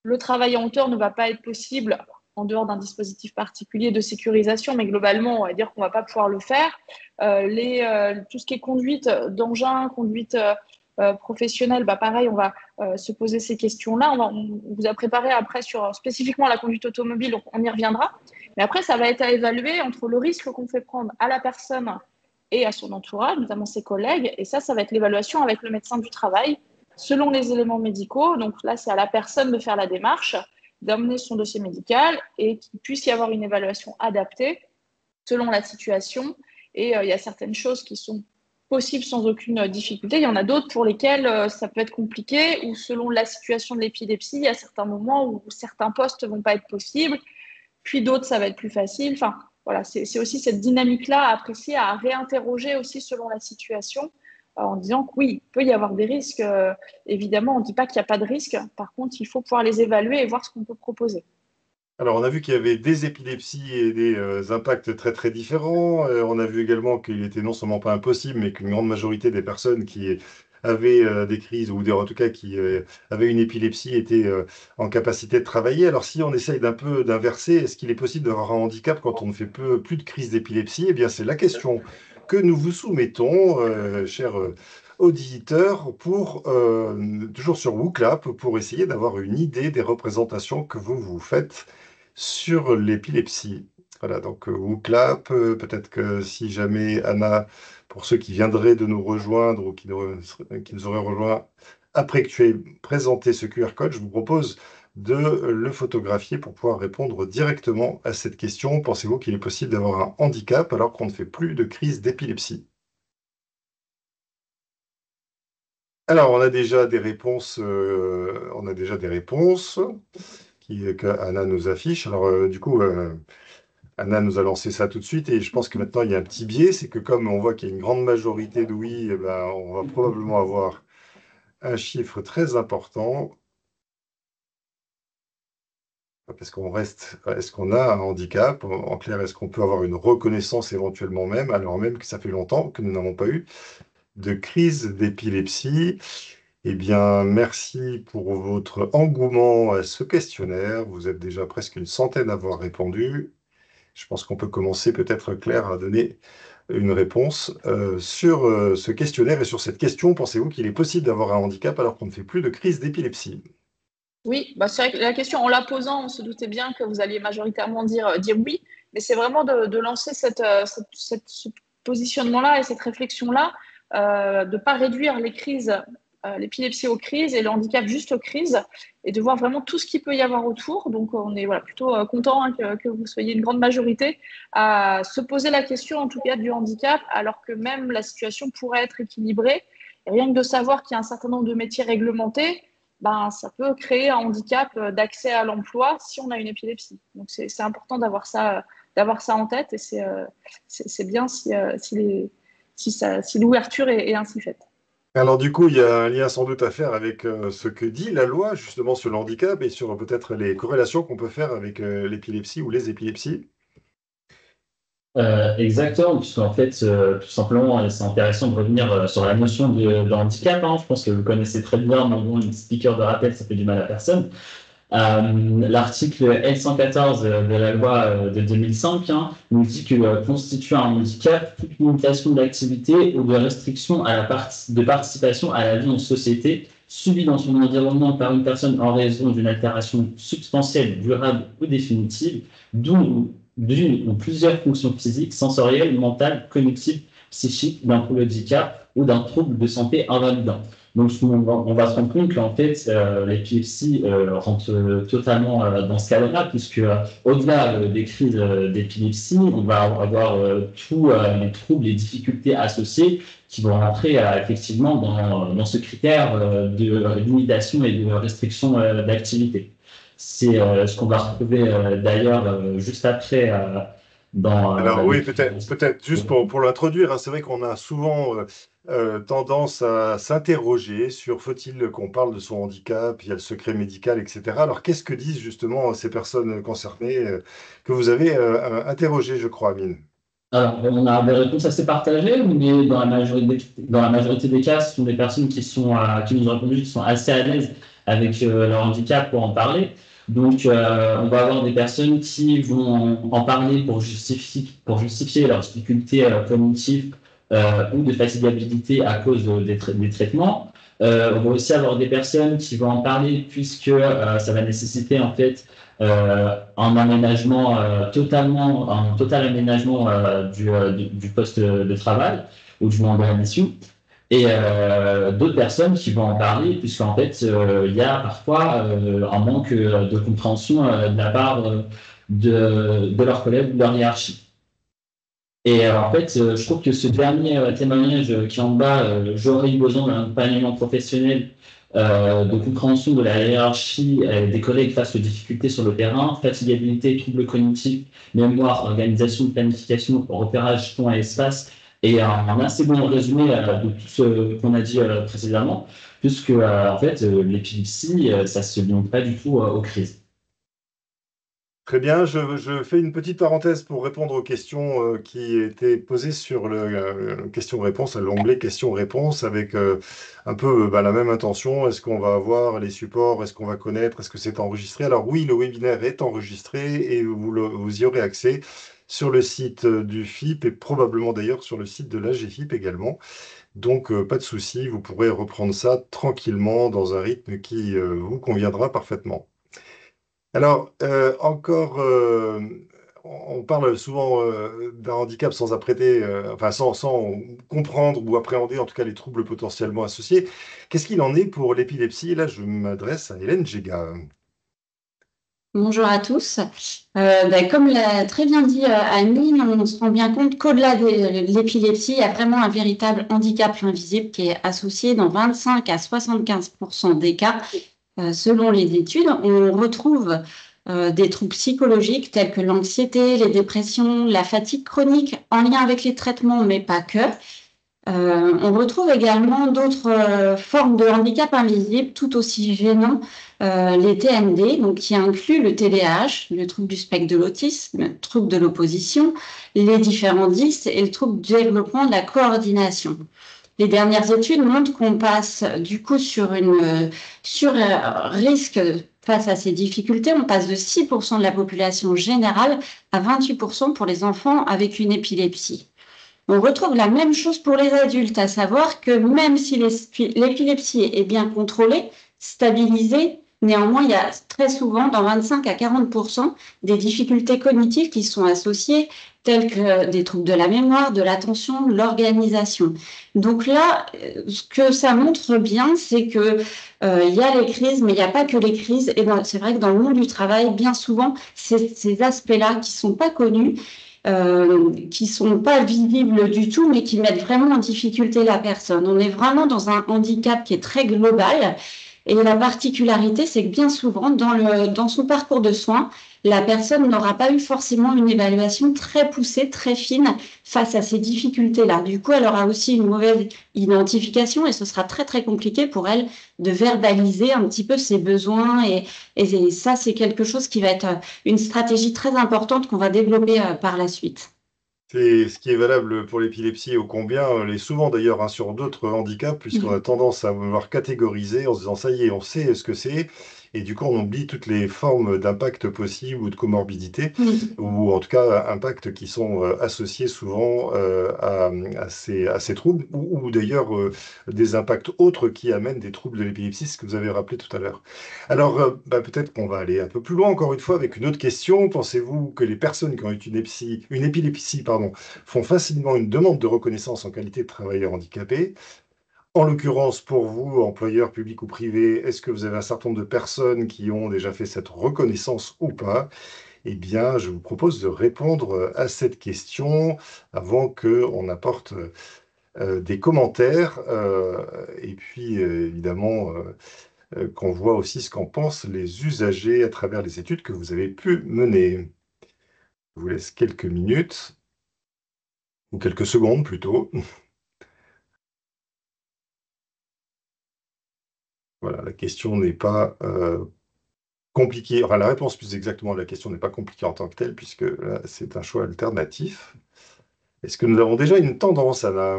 le travail en hauteur ne va pas être possible en dehors d'un dispositif particulier de sécurisation, mais globalement, on va dire qu'on ne va pas pouvoir le faire. Tout ce qui est conduite d'engin, conduite professionnelle, bah pareil, on va se poser ces questions-là. On vous a préparé après sur spécifiquement la conduite automobile, donc on y reviendra. Mais après, ça va être à évaluer entre le risque qu'on fait prendre à la personne et à son entourage, notamment ses collègues. Et ça va être l'évaluation avec le médecin du travail, selon les éléments médicaux. Donc là, c'est à la personne de faire la démarche, d'amener son dossier médical et qu'il puisse y avoir une évaluation adaptée selon la situation. Et il y a certaines choses qui sont possibles sans aucune difficulté. Il y en a d'autres pour lesquelles ça peut être compliqué ou selon la situation de l'épilepsie, il y a certains moments où certains postes ne vont pas être possibles, puis d'autres, ça va être plus facile. Enfin, voilà, c'est aussi cette dynamique-là à apprécier, à réinterroger aussi selon la situation, en disant que oui, il peut y avoir des risques. Évidemment, on ne dit pas qu'il n'y a pas de risques. Par contre, il faut pouvoir les évaluer et voir ce qu'on peut proposer. Alors, on a vu qu'il y avait des épilepsies et des impacts très très différents. On a vu également qu'il était non seulement pas impossible, mais qu'une grande majorité des personnes qui avaient des crises, ou en tout cas qui avaient une épilepsie, étaient en capacité de travailler. Alors, si on essaye d'un peu d'inverser, est-ce qu'il est possible d'avoir un handicap quand on ne fait plus de crise d'épilepsie? Eh bien, c'est la question que nous vous soumettons, chers auditeurs, toujours sur WooClap, pour essayer d'avoir une idée des représentations que vous vous faites sur l'épilepsie. Voilà, donc WooClap, peut-être que si jamais Anna, pour ceux qui viendraient de nous rejoindre ou qui nous auraient rejoints après que tu aies présenté ce QR code, je vous propose de le photographier pour pouvoir répondre directement à cette question. Pensez-vous qu'il est possible d'avoir un handicap alors qu'on ne fait plus de crise d'épilepsie? Alors, on a déjà des réponses que Anna nous affiche. Alors, du coup, Anna nous a lancé ça tout de suite et je pense que maintenant il y a un petit biais, c'est que comme on voit qu'il y a une grande majorité de oui, eh ben, on va probablement avoir un chiffre très important. Est-ce qu'on a un handicap? En clair, est-ce qu'on peut avoir une reconnaissance éventuellement même, alors même que ça fait longtemps que nous n'avons pas eu de crise d'épilepsie? Eh bien, merci pour votre engouement à ce questionnaire. Vous êtes déjà presque une centaine à avoir répondu. Je pense qu'on peut commencer peut-être, Claire, à donner une réponse sur ce questionnaire et sur cette question. Pensez-vous qu'il est possible d'avoir un handicap alors qu'on ne fait plus de crise d'épilepsie? Oui, bah c'est vrai que la question, en la posant, on se doutait bien que vous alliez majoritairement dire oui, mais c'est vraiment de lancer ce positionnement-là et cette réflexion-là, de ne pas réduire les crises, l'épilepsie aux crises et le handicap juste aux crises, et de voir vraiment tout ce qu'il peut y avoir autour. Donc, on est plutôt content que vous soyez une grande majorité à se poser la question, en tout cas, du handicap, alors que même la situation pourrait être équilibrée. Et rien que de savoir qu'il y a un certain nombre de métiers réglementés, ça peut créer un handicap d'accès à l'emploi si on a une épilepsie. Donc, c'est important d'avoir ça en tête, et c'est bien si l'ouverture est ainsi faite. Alors du coup, il y a un lien sans doute à faire avec ce que dit la loi justement sur le handicap et sur peut-être les corrélations qu'on peut faire avec l'épilepsie ou les épilepsies. Exactement, puisqu'en fait, tout simplement, c'est intéressant de revenir sur la notion de handicap. Je pense que vous connaissez très bien, mais bon, une speaker de rappel, ça fait du mal à personne. L'article L114 de la loi de 2005 nous dit que constitue un handicap toute limitation d'activité ou de restriction de participation à la vie en société subie dans son environnement par une personne en raison d'une altération substantielle, durable ou définitive, d'une ou plusieurs fonctions physiques, sensorielles, mentales, cognitives, psychiques, d'un trouble handicap ou d'un trouble de santé invalidant. Donc, on va se rendre compte qu'en fait, l'épilepsie rentre totalement dans ce cadre-là, puisque au-delà des crises d'épilepsie, on va avoir tous les troubles, les difficultés associées qui vont rentrer effectivement dans ce critère de limitation et de restriction d'activité. C'est ce qu'on va retrouver d'ailleurs juste après dans... Alors oui, peut-être juste pour l'introduire, c'est vrai qu'on a souvent tendance à s'interroger sur faut-il qu'on parle de son handicap, il y a le secret médical, etc. Alors qu'est-ce que disent justement ces personnes concernées que vous avez interrogées, je crois, Amine? Alors, on a des réponses assez partagées, mais dans la majorité des cas, ce sont des personnes qui nous ont répondu, qui sont assez à l'aise avec leur handicap pour en parler. Donc, on va avoir des personnes qui vont en parler pour justifier leurs difficultés cognitives ou de fatigabilité à cause des traitements. On va aussi avoir des personnes qui vont en parler puisque ça va nécessiter en fait un aménagement un total aménagement du poste de travail ou du mandat à mission. Et d'autres personnes qui vont en parler, puisqu'en fait, il y a parfois un manque de compréhension de la part de leurs collègues ou de leur hiérarchie. Et en fait, je trouve que ce dernier témoignage qui est en bas, j'aurais eu besoin d'un accompagnement professionnel, de compréhension de la hiérarchie des collègues face aux difficultés sur le terrain, fatigabilité, troubles cognitifs, mémoire, organisation, planification, repérage, temps et espace, et un assez bon résumé de tout ce qu'on a dit précédemment, puisque en fait, l'épilepsie, ça se limite pas du tout aux crises. Très bien, je fais une petite parenthèse pour répondre aux questions qui étaient posées sur le question-réponse, l'onglet questions-réponses, avec un peu la même intention. Est-ce qu'on va avoir les supports? Est-ce qu'on va connaître? Est-ce que c'est enregistré? Alors oui, le webinaire est enregistré et vous y aurez accès sur le site du FIP et probablement d'ailleurs sur le site de l'AGFIP également. Donc, pas de souci, vous pourrez reprendre ça tranquillement dans un rythme qui vous conviendra parfaitement. Alors, encore, on parle souvent d'un handicap sans apprêter, sans comprendre ou appréhender en tout cas les troubles potentiellement associés. Qu'est-ce qu'il en est pour l'épilepsie? Là, je m'adresse à Hélène Géga. Bonjour à tous. Comme l'a très bien dit Annie, on se rend bien compte qu'au-delà de l'épilepsie, il y a vraiment un véritable handicap invisible qui est associé dans 25 à 75% des cas. Selon les études, on retrouve des troubles psychologiques tels que l'anxiété, les dépressions, la fatigue chronique en lien avec les traitements, mais pas que. On retrouve également d'autres formes de handicap invisible tout aussi gênants, les TND, donc qui incluent le TDAH, le trouble du spectre de l'autisme, le trouble de l'opposition, les différents dys et le trouble du développement de la coordination. Les dernières études montrent qu'on passe du coup sur risque face à ces difficultés, on passe de 6% de la population générale à 28% pour les enfants avec une épilepsie. On retrouve la même chose pour les adultes, à savoir que même si l'épilepsie est bien contrôlée, stabilisée, néanmoins, il y a très souvent, dans 25 à 40%, des difficultés cognitives qui sont associées, telles que des troubles de la mémoire, de l'attention, de l'organisation. Donc là, ce que ça montre bien, c'est que il y a les crises, mais il n'y a pas que les crises. Et c'est vrai que dans le monde du travail, bien souvent, ces aspects-là qui sont pas connus, qui sont pas visibles du tout, mais qui mettent vraiment en difficulté la personne. On est vraiment dans un handicap qui est très global. Et la particularité, c'est que bien souvent, dans son parcours de soins, la personne n'aura pas eu forcément une évaluation très poussée, très fine face à ces difficultés-là. Du coup, elle aura aussi une mauvaise identification et ce sera très, très compliqué pour elle de verbaliser un petit peu ses besoins. Et ça, c'est quelque chose qui va être une stratégie très importante qu'on va développer par la suite. C'est ce qui est valable pour l'épilepsie ô combien, l'est souvent d'ailleurs sur d'autres handicaps, puisqu'on a tendance à vouloir catégoriser en se disant ça y est, on sait ce que c'est, et du coup on oublie toutes les formes d'impact possibles ou de comorbidité, ou en tout cas impacts qui sont associés souvent à ces troubles, ou d'ailleurs des impacts autres qui amènent des troubles de l'épilepsie, ce que vous avez rappelé tout à l'heure. Alors peut-être qu'on va aller un peu plus loin encore une fois avec une autre question. Pensez-vous que les personnes qui ont eu une épilepsie, font facilement une demande de reconnaissance en qualité de travailleur handicapé? En l'occurrence, pour vous, employeur public ou privé, est-ce que vous avez un certain nombre de personnes qui ont déjà fait cette reconnaissance ou pas? Eh bien, je vous propose de répondre à cette question avant qu'on apporte des commentaires et puis évidemment qu'on voit aussi ce qu'en pensent les usagers à travers les études que vous avez pu mener. Je vous laisse quelques minutes. Ou quelques secondes plutôt. Voilà, la question n'est pas compliquée. Enfin, la réponse plus exactement à la question n'est pas compliquée en tant que telle, puisque là, c'est un choix alternatif. Est-ce que nous avons déjà une tendance, Anna?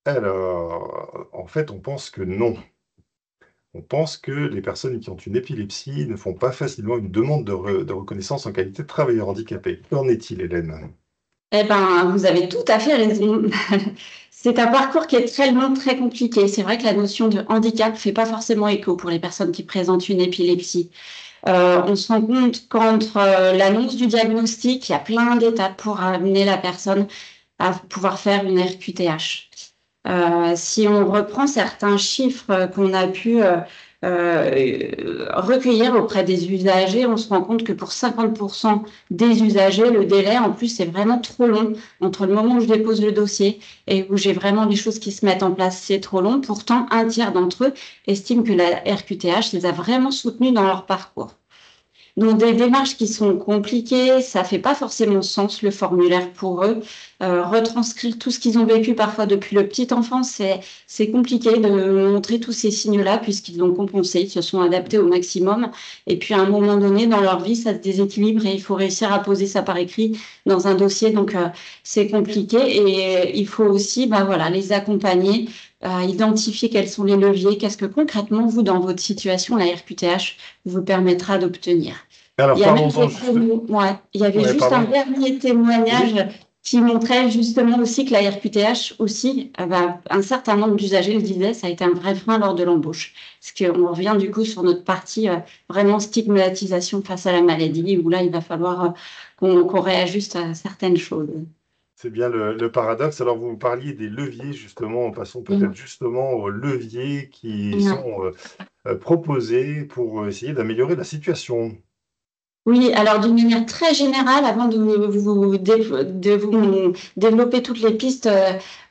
Alors, en fait, on pense que non. On pense que les personnes qui ont une épilepsie ne font pas facilement une demande de reconnaissance en qualité de travailleur handicapé. Qu'en est-il, Hélène? Eh ben, vous avez tout à fait raison. C'est un parcours qui est très long, très compliqué. C'est vrai que la notion de handicap ne fait pas forcément écho pour les personnes qui présentent une épilepsie. On se rend compte qu'entre l'annonce du diagnostic, il y a plein d'étapes pour amener la personne à pouvoir faire une RQTH. Si on reprend certains chiffres qu'on a pu recueillir auprès des usagers, on se rend compte que pour 50% des usagers, le délai en plus est vraiment trop long entre le moment où je dépose le dossier et où j'ai vraiment les choses qui se mettent en place, c'est trop long. Pourtant, un tiers d'entre eux estiment que la RQTH les a vraiment soutenus dans leur parcours. Donc des démarches qui sont compliquées, ça fait pas forcément sens le formulaire pour eux. Retranscrire tout ce qu'ils ont vécu parfois depuis le petite enfance, c'est compliqué de montrer tous ces signes-là puisqu'ils ont compensé, ils se sont adaptés au maximum. Et puis à un moment donné dans leur vie, ça se déséquilibre et il faut réussir à poser ça par écrit dans un dossier. Donc c'est compliqué et il faut aussi, voilà, les accompagner. Identifier quels sont les leviers, qu'est-ce que concrètement, vous, dans votre situation, la RQTH vous permettra d'obtenir. Alors, il y avait juste un dernier témoignage qui montrait justement aussi que la RQTH aussi, un certain nombre d'usagers le disaient, ça a été un vrai frein lors de l'embauche. Parce qu'on revient du coup sur notre partie vraiment stigmatisation face à la maladie, où là, il va falloir qu'on réajuste à certaines choses. C'est bien le paradoxe. Alors, vous parliez des leviers, justement, passons peut-être justement aux leviers qui sont proposés pour essayer d'améliorer la situation. Oui, alors d'une manière très générale, avant de vous développer toutes les pistes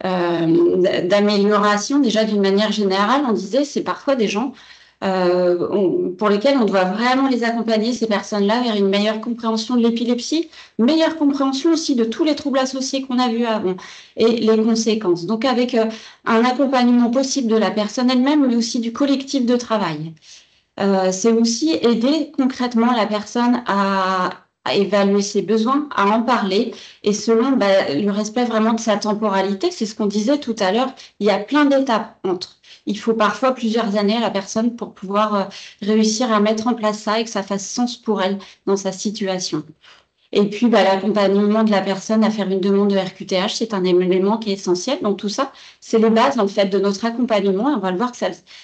d'amélioration, déjà d'une manière générale, on disait c'est parfois des gens pour lesquels on doit vraiment les accompagner, ces personnes-là, vers une meilleure compréhension de l'épilepsie, meilleure compréhension aussi de tous les troubles associés qu'on a vus avant et les conséquences. Donc avec un accompagnement possible de la personne elle-même, mais aussi du collectif de travail. C'est aussi aider concrètement la personne à évaluer ses besoins, à en parler, et selon le respect vraiment de sa temporalité, c'est ce qu'on disait tout à l'heure, il y a plein d'étapes entre. Il faut parfois plusieurs années à la personne pour pouvoir réussir à mettre en place ça et que ça fasse sens pour elle dans sa situation. Et puis, l'accompagnement de la personne à faire une demande de RQTH, c'est un élément qui est essentiel. Donc, tout ça, c'est les bases, en fait, de notre accompagnement. Et on va le voir que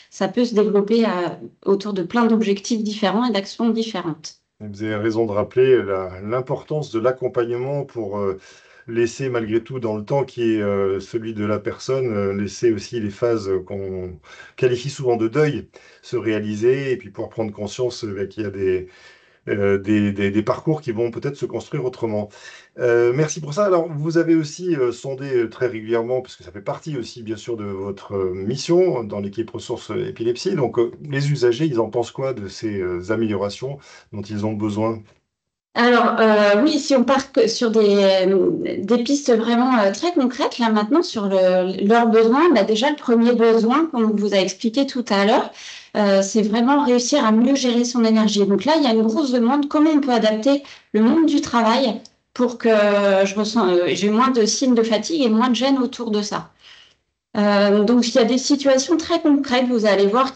ça peut se développer autour de plein d'objectifs différents et d'actions différentes. Vous avez raison de rappeler l'importance de l'accompagnement pour laisser malgré tout dans le temps qui est celui de la personne, laisser aussi les phases qu'on qualifie souvent de deuil se réaliser et puis pouvoir prendre conscience qu'il y a des parcours qui vont peut-être se construire autrement. Merci pour ça. Alors, vous avez aussi sondé très régulièrement, parce que ça fait partie aussi, bien sûr, de votre mission dans l'équipe ressources épilepsie. Donc, les usagers, ils en pensent quoi de ces améliorations dont ils ont besoin? Alors, oui, si on part sur des pistes vraiment très concrètes, là maintenant, sur leurs besoins, déjà le premier besoin, comme on vous a expliqué tout à l'heure, c'est vraiment réussir à mieux gérer son énergie. Donc là, il y a une grosse demande, comment on peut adapter le monde du travail pour que j'ai moins de signes de fatigue et moins de gêne autour de ça. Donc, il y a des situations très concrètes, vous allez voir,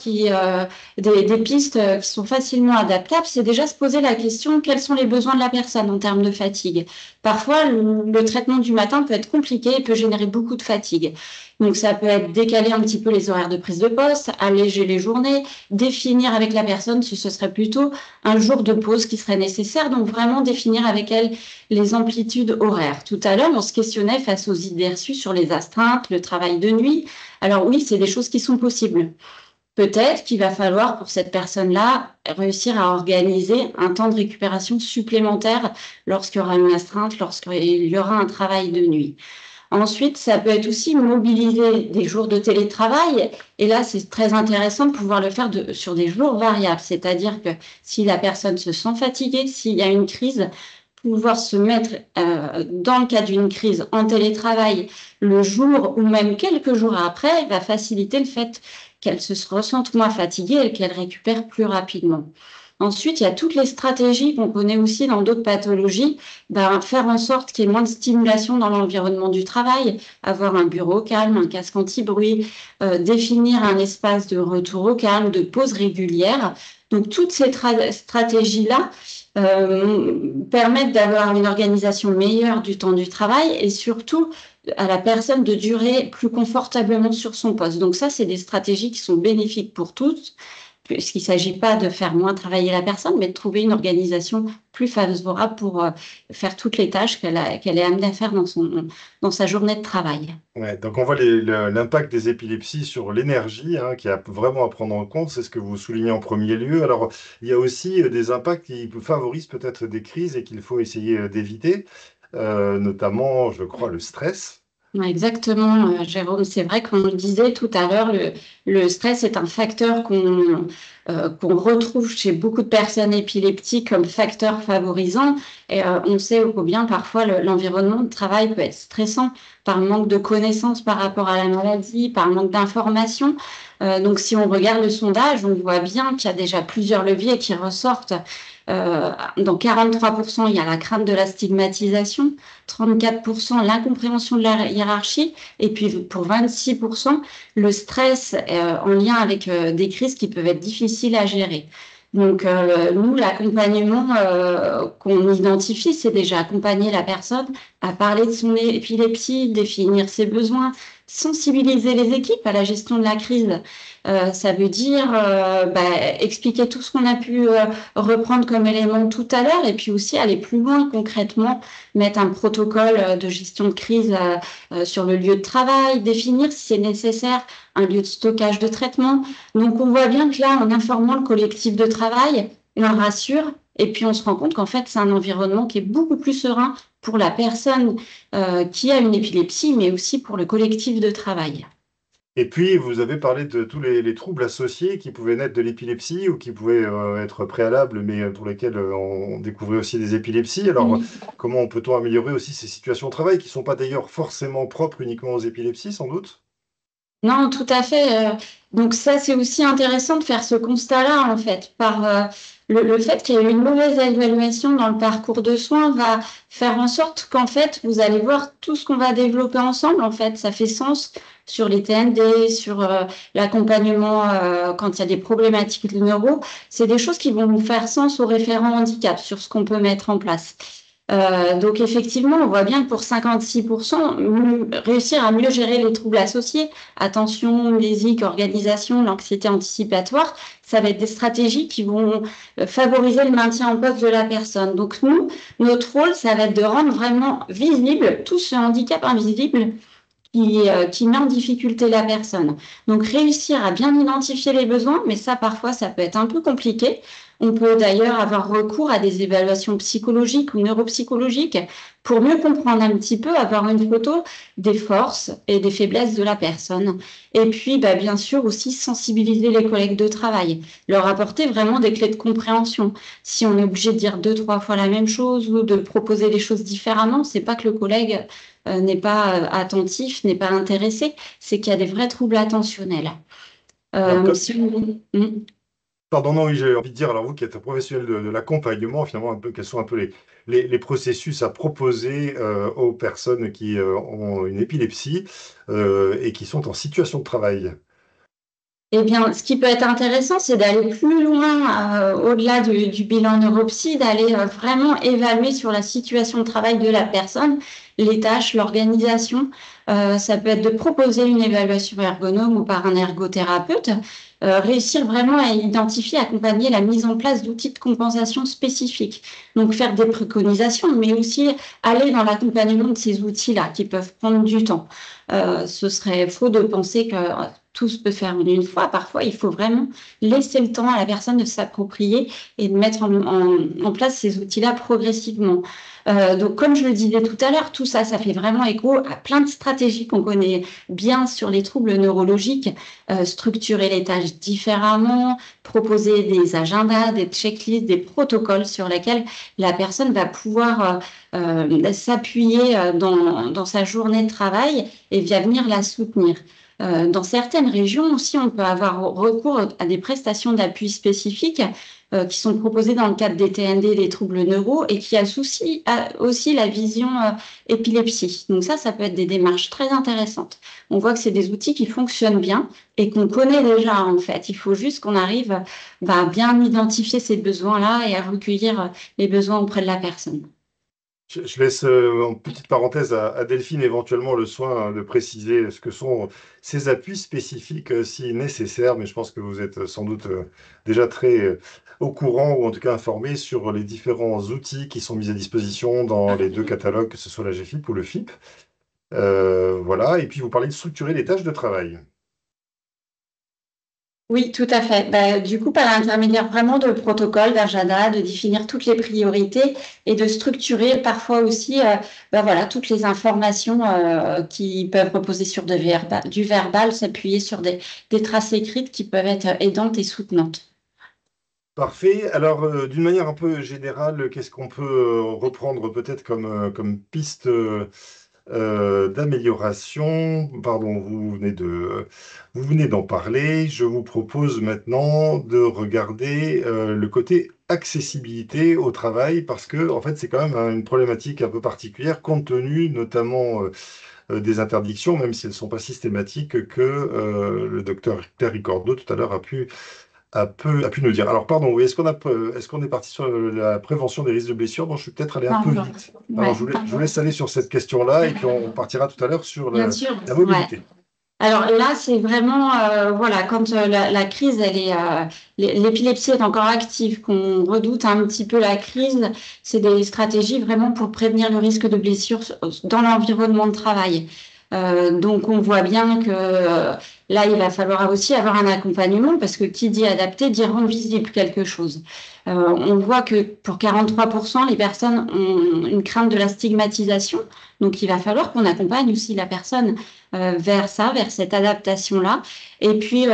des pistes qui sont facilement adaptables. C'est déjà se poser la question, quels sont les besoins de la personne en termes de fatigue? Parfois, le traitement du matin peut être compliqué et peut générer beaucoup de fatigue. Donc, ça peut être décaler un petit peu les horaires de prise de poste, alléger les journées, définir avec la personne si ce serait plutôt un jour de pause qui serait nécessaire. Donc, vraiment définir avec elle les amplitudes horaires. Tout à l'heure, on se questionnait face aux idées reçues sur les astreintes, le travail de nuit. Alors oui, c'est des choses qui sont possibles. Peut-être qu'il va falloir pour cette personne-là réussir à organiser un temps de récupération supplémentaire lorsqu'il y aura une astreinte, lorsqu'il y aura un travail de nuit. Ensuite, ça peut être aussi mobiliser des jours de télétravail. Et là, c'est très intéressant de pouvoir le faire sur des jours variables. C'est-à-dire que si la personne se sent fatiguée, s'il y a une crise, pouvoir se mettre dans le cas d'une crise en télétravail le jour ou même quelques jours après va faciliter le fait qu'elle se ressente moins fatiguée et qu'elle récupère plus rapidement. Ensuite, il y a toutes les stratégies qu'on connaît aussi dans d'autres pathologies, faire en sorte qu'il y ait moins de stimulation dans l'environnement du travail, avoir un bureau calme, un casque anti-bruit, définir un espace de retour au calme, de pause régulière. Donc, toutes ces stratégies-là permettent d'avoir une organisation meilleure du temps du travail et surtout à la personne de durer plus confortablement sur son poste. Donc ça, c'est des stratégies qui sont bénéfiques pour tous, puisqu'il ne s'agit pas de faire moins travailler la personne, mais de trouver une organisation plus favorable pour faire toutes les tâches qu'elle est amenée à faire dans sa journée de travail. Ouais, donc on voit l'impact des épilepsies sur l'énergie, hein, qui a vraiment à prendre en compte, c'est ce que vous soulignez en premier lieu. Alors, il y a aussi des impacts qui favorisent peut-être des crises et qu'il faut essayer d'éviter, notamment, je crois, le stress. Exactement, Jérôme. C'est vrai qu'on le disait tout à l'heure, le stress est un facteur qu'on retrouve chez beaucoup de personnes épileptiques comme facteur favorisant. Et on sait combien parfois l'environnement de travail peut être stressant par manque de connaissances par rapport à la maladie, par manque d'informations. Donc si on regarde le sondage, on voit bien qu'il y a déjà plusieurs leviers qui ressortent. Dans 43%, il y a la crainte de la stigmatisation, 34% l'incompréhension de la hiérarchie, et puis pour 26%, le stress en lien avec des crises qui peuvent être difficiles à gérer. Donc, nous, l'accompagnement qu'on identifie, c'est déjà accompagner la personne à parler de son épilepsie, définir ses besoins, sensibiliser les équipes à la gestion de la crise. Ça veut dire expliquer tout ce qu'on a pu reprendre comme élément tout à l'heure et puis aussi aller plus loin concrètement, mettre un protocole de gestion de crise sur le lieu de travail, définir si c'est nécessaire un lieu de stockage de traitement. Donc on voit bien que là, en informant le collectif de travail, on rassure et puis on se rend compte qu'en fait, c'est un environnement qui est beaucoup plus serein pour la personne qui a une épilepsie, mais aussi pour le collectif de travail. Et puis, vous avez parlé de tous les troubles associés qui pouvaient naître de l'épilepsie ou qui pouvaient être préalables, mais pour lesquels on découvrait aussi des épilepsies. Alors, comment peut-on améliorer aussi ces situations de travail qui ne sont pas d'ailleurs forcément propres uniquement aux épilepsies, sans doute? Non, tout à fait. Donc ça, c'est aussi intéressant de faire ce constat-là, en fait, par le fait qu'il y ait une mauvaise évaluation dans le parcours de soins va faire en sorte qu'en fait, vous allez voir tout ce qu'on va développer ensemble. En fait, ça fait sens sur les TND, sur l'accompagnement quand il y a des problématiques de neuro. C'est des choses qui vont vous faire sens au référent handicap sur ce qu'on peut mettre en place. Donc effectivement, on voit bien que pour 56%, réussir à mieux gérer les troubles associés, attention, lésique, organisation, l'anxiété anticipatoire, ça va être des stratégies qui vont favoriser le maintien en poste de la personne. Donc nous, notre rôle, ça va être de rendre vraiment visible tout ce handicap invisible qui met en difficulté la personne. Donc réussir à bien identifier les besoins, mais ça parfois ça peut être un peu compliqué. On peut d'ailleurs avoir recours à des évaluations psychologiques ou neuropsychologiques pour mieux comprendre un petit peu, avoir une photo des forces et des faiblesses de la personne. Et puis bien sûr aussi sensibiliser les collègues de travail, leur apporter vraiment des clés de compréhension. Si on est obligé de dire 2-3 fois la même chose ou de proposer les choses différemment, c'est pas que le collègue n'est pas attentif, n'est pas intéressé, c'est qu'il y a des vrais troubles attentionnels. Pardon, non, oui, j'ai envie de dire, alors vous qui êtes un professionnel de l'accompagnement, finalement, un peu, quels sont un peu les processus à proposer aux personnes qui ont une épilepsie et qui sont en situation de travail? Eh bien, ce qui peut être intéressant, c'est d'aller plus loin, au-delà du bilan neuropsy, d'aller vraiment évaluer sur la situation de travail de la personne, les tâches, l'organisation. Ça peut être de proposer une évaluation ergonome ou par un ergothérapeute, réussir vraiment à identifier, accompagner la mise en place d'outils de compensation spécifiques. Donc, faire des préconisations, mais aussi aller dans l'accompagnement de ces outils-là qui peuvent prendre du temps. Ce serait faux de penser que tout se peut faire en une fois. Parfois, il faut vraiment laisser le temps à la personne de s'approprier et de mettre en place ces outils-là progressivement. Donc, comme je le disais tout à l'heure, tout ça, ça fait vraiment écho à plein de stratégies qu'on connaît bien sur les troubles neurologiques, structurer les tâches différemment, proposer des agendas, des checklists, des protocoles sur lesquels la personne va pouvoir s'appuyer dans sa journée de travail et via venir la soutenir. Dans certaines régions aussi, on peut avoir recours à des prestations d'appui spécifiques qui sont proposées dans le cadre des TND, des troubles neuro, et qui associent aussi la vision épilepsie. Donc ça peut être des démarches très intéressantes. On voit que c'est des outils qui fonctionnent bien et qu'on connaît déjà en fait. Il faut juste qu'on arrive à bien identifier ces besoins-là et à recueillir les besoins auprès de la personne. Je laisse en petite parenthèse à Delphine éventuellement le soin de préciser ce que sont ces appuis spécifiques si nécessaire, mais je pense que vous êtes sans doute déjà très au courant ou en tout cas informé sur les différents outils qui sont mis à disposition dans les deux catalogues, que ce soit la GFIP ou le FIP. Voilà, et puis vous parlez de structurer les tâches de travail. Oui, tout à fait. Du coup, par l'intermédiaire vraiment de protocoles, d'agenda, de définir toutes les priorités et de structurer parfois aussi voilà, toutes les informations qui peuvent reposer sur du verbal, s'appuyer sur des traces écrites qui peuvent être aidantes et soutenantes. Parfait. Alors, d'une manière un peu générale, qu'est-ce qu'on peut reprendre peut-être comme piste d'amélioration? Pardon, vous venez d'en parler. Je vous propose maintenant de regarder le côté accessibilité au travail parce que, en fait, c'est quand même une problématique un peu particulière compte tenu notamment des interdictions, même si elles ne sont pas systématiques, que le docteur Claire Ricordo tout à l'heure a pu nous dire. Alors, pardon, oui, est-ce qu'on est parti sur la prévention des risques de blessures? Non, je suis peut-être allé un peu vite. Alors, je vous laisse aller sur cette question-là et puis on partira tout à l'heure sur la mobilité. Ouais. Alors là, c'est vraiment, voilà, quand la crise, l'épilepsie est encore active, qu'on redoute un petit peu la crise, c'est des stratégies vraiment pour prévenir le risque de blessure dans l'environnement de travail. Donc, on voit bien que Là, il va falloir aussi avoir un accompagnement parce que qui dit adapté dit rendre visible quelque chose. On voit que pour 43%, les personnes ont une crainte de la stigmatisation. Donc, il va falloir qu'on accompagne aussi la personne vers ça, vers cette adaptation-là. Et puis,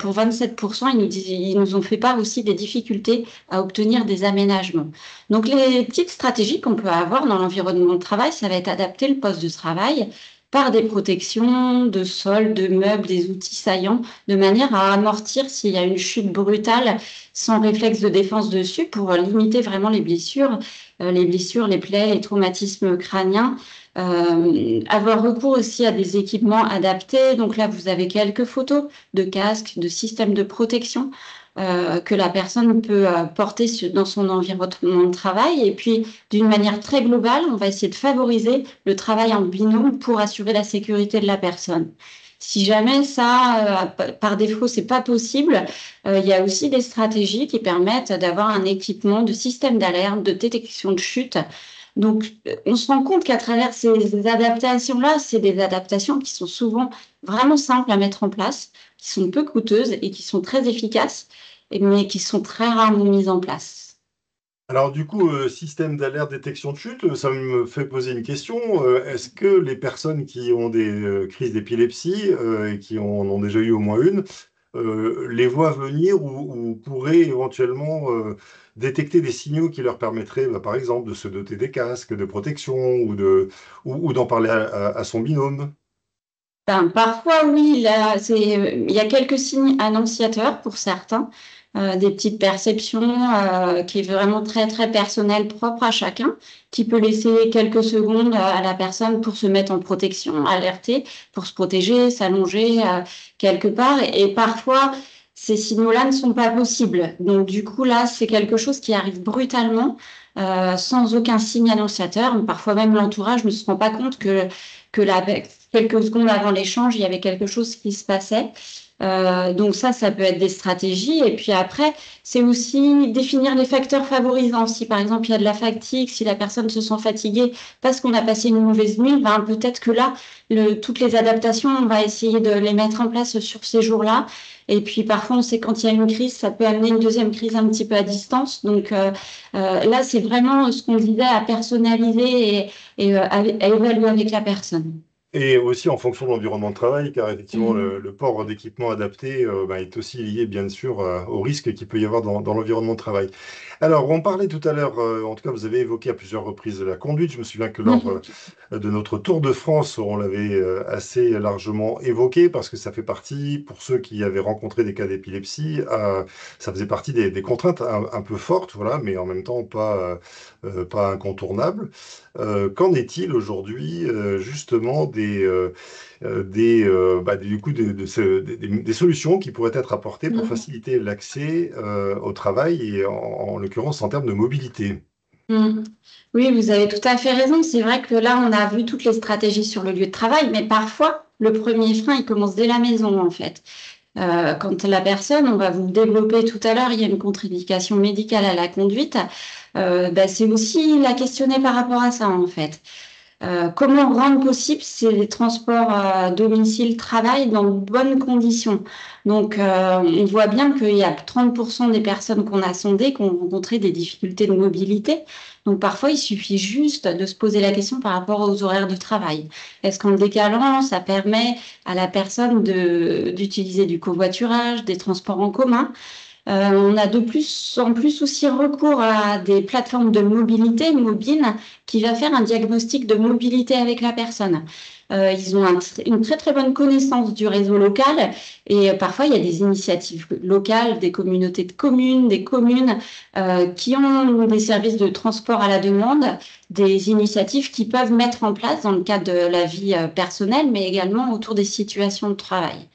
pour 27%, ils nous ont fait part aussi des difficultés à obtenir des aménagements. Donc, les petites stratégies qu'on peut avoir dans l'environnement de travail, ça va être adapter le poste de travail par des protections de sol, de meubles, des outils saillants, de manière à amortir s'il y a une chute brutale sans réflexe de défense dessus pour limiter vraiment les blessures, les plaies, les traumatismes crâniens. Avoir recours aussi à des équipements adaptés. Donc là, vous avez quelques photos de casques, de systèmes de protection que la personne peut porter dans son environnement de travail. Et puis, d'une manière très globale, on va essayer de favoriser le travail en binôme pour assurer la sécurité de la personne. Si jamais ça, par défaut, c'est pas possible, il y a aussi des stratégies qui permettent d'avoir un équipement de système d'alerte, de détection de chute. Donc, on se rend compte qu'à travers ces adaptations-là, c'est des adaptations qui sont souvent vraiment simples à mettre en place, qui sont peu coûteuses et qui sont très efficaces, mais qui sont très rarement mises en place. Alors du coup, système d'alerte détection de chute, ça me fait poser une question. Est-ce que les personnes qui ont des crises d'épilepsie et qui en ont déjà eu au moins une, les voient venir ou pourraient éventuellement détecter des signaux qui leur permettraient, par exemple, de se doter des casques de protection ou d'en parler à son binôme? Parfois, oui, là, il y a quelques signes annonciateurs pour certains, des petites perceptions qui est vraiment très, très personnel, propre à chacun, qui peut laisser quelques secondes à la personne pour se mettre en protection, alerter, pour se protéger, s'allonger quelque part. Et parfois, ces signaux-là ne sont pas possibles. Donc, du coup, là, c'est quelque chose qui arrive brutalement, sans aucun signe annonciateur. Parfois même, l'entourage ne se rend pas compte que quelques secondes avant l'échange, il y avait quelque chose qui se passait. Donc ça peut être des stratégies. Et puis après, c'est aussi définir les facteurs favorisants. Si par exemple, il y a de la fatigue, si la personne se sent fatiguée parce qu'on a passé une mauvaise nuit, ben, peut-être que là, toutes les adaptations, on va essayer de les mettre en place sur ces jours-là. Et puis parfois, on sait quand il y a une crise, ça peut amener une deuxième crise un petit peu à distance. Donc là, c'est vraiment ce qu'on disait à personnaliser et à évaluer avec la personne. Et aussi en fonction de l'environnement de travail, car effectivement, le port d'équipements adaptés est aussi lié, bien sûr, au risque qu'il peut y avoir dans l'environnement de travail. Alors, on parlait tout à l'heure, en tout cas, vous avez évoqué à plusieurs reprises la conduite. Je me souviens que lors de notre Tour de France, on l'avait assez largement évoqué, parce que ça fait partie, pour ceux qui avaient rencontré des cas d'épilepsie, ça faisait partie des contraintes un peu fortes, voilà, mais en même temps pas incontournables. Qu'en est-il aujourd'hui, justement, du coup, des solutions qui pourraient être apportées pour faciliter l'accès au travail et en l'occurrence en termes de mobilité? Oui, vous avez tout à fait raison. C'est vrai que là, on a vu toutes les stratégies sur le lieu de travail, mais parfois, le premier frein, il commence dès la maison, en fait. Quand la personne, on va vous le développer tout à l'heure, il y a une contre-indication médicale à la conduite, c'est aussi la questionner par rapport à ça, en fait. Comment rendre possible ces transports domicile-travail dans de bonnes conditions? Donc, on voit bien qu'il y a 30% des personnes qu'on a sondées qui ont rencontré des difficultés de mobilité. Donc, parfois, il suffit juste de se poser la question par rapport aux horaires de travail. Est-ce qu'en le décalant, ça permet à la personne d'utiliser du covoiturage, des transports en commun? On a en plus aussi recours à des plateformes de mobilité mobile qui va faire un diagnostic de mobilité avec la personne. Ils ont une très très bonne connaissance du réseau local et parfois il y a des initiatives locales, des communautés de communes, des communes qui ont des services de transport à la demande, des initiatives qui peuvent mettre en place dans le cadre de la vie personnelle, mais également autour des situations de travail.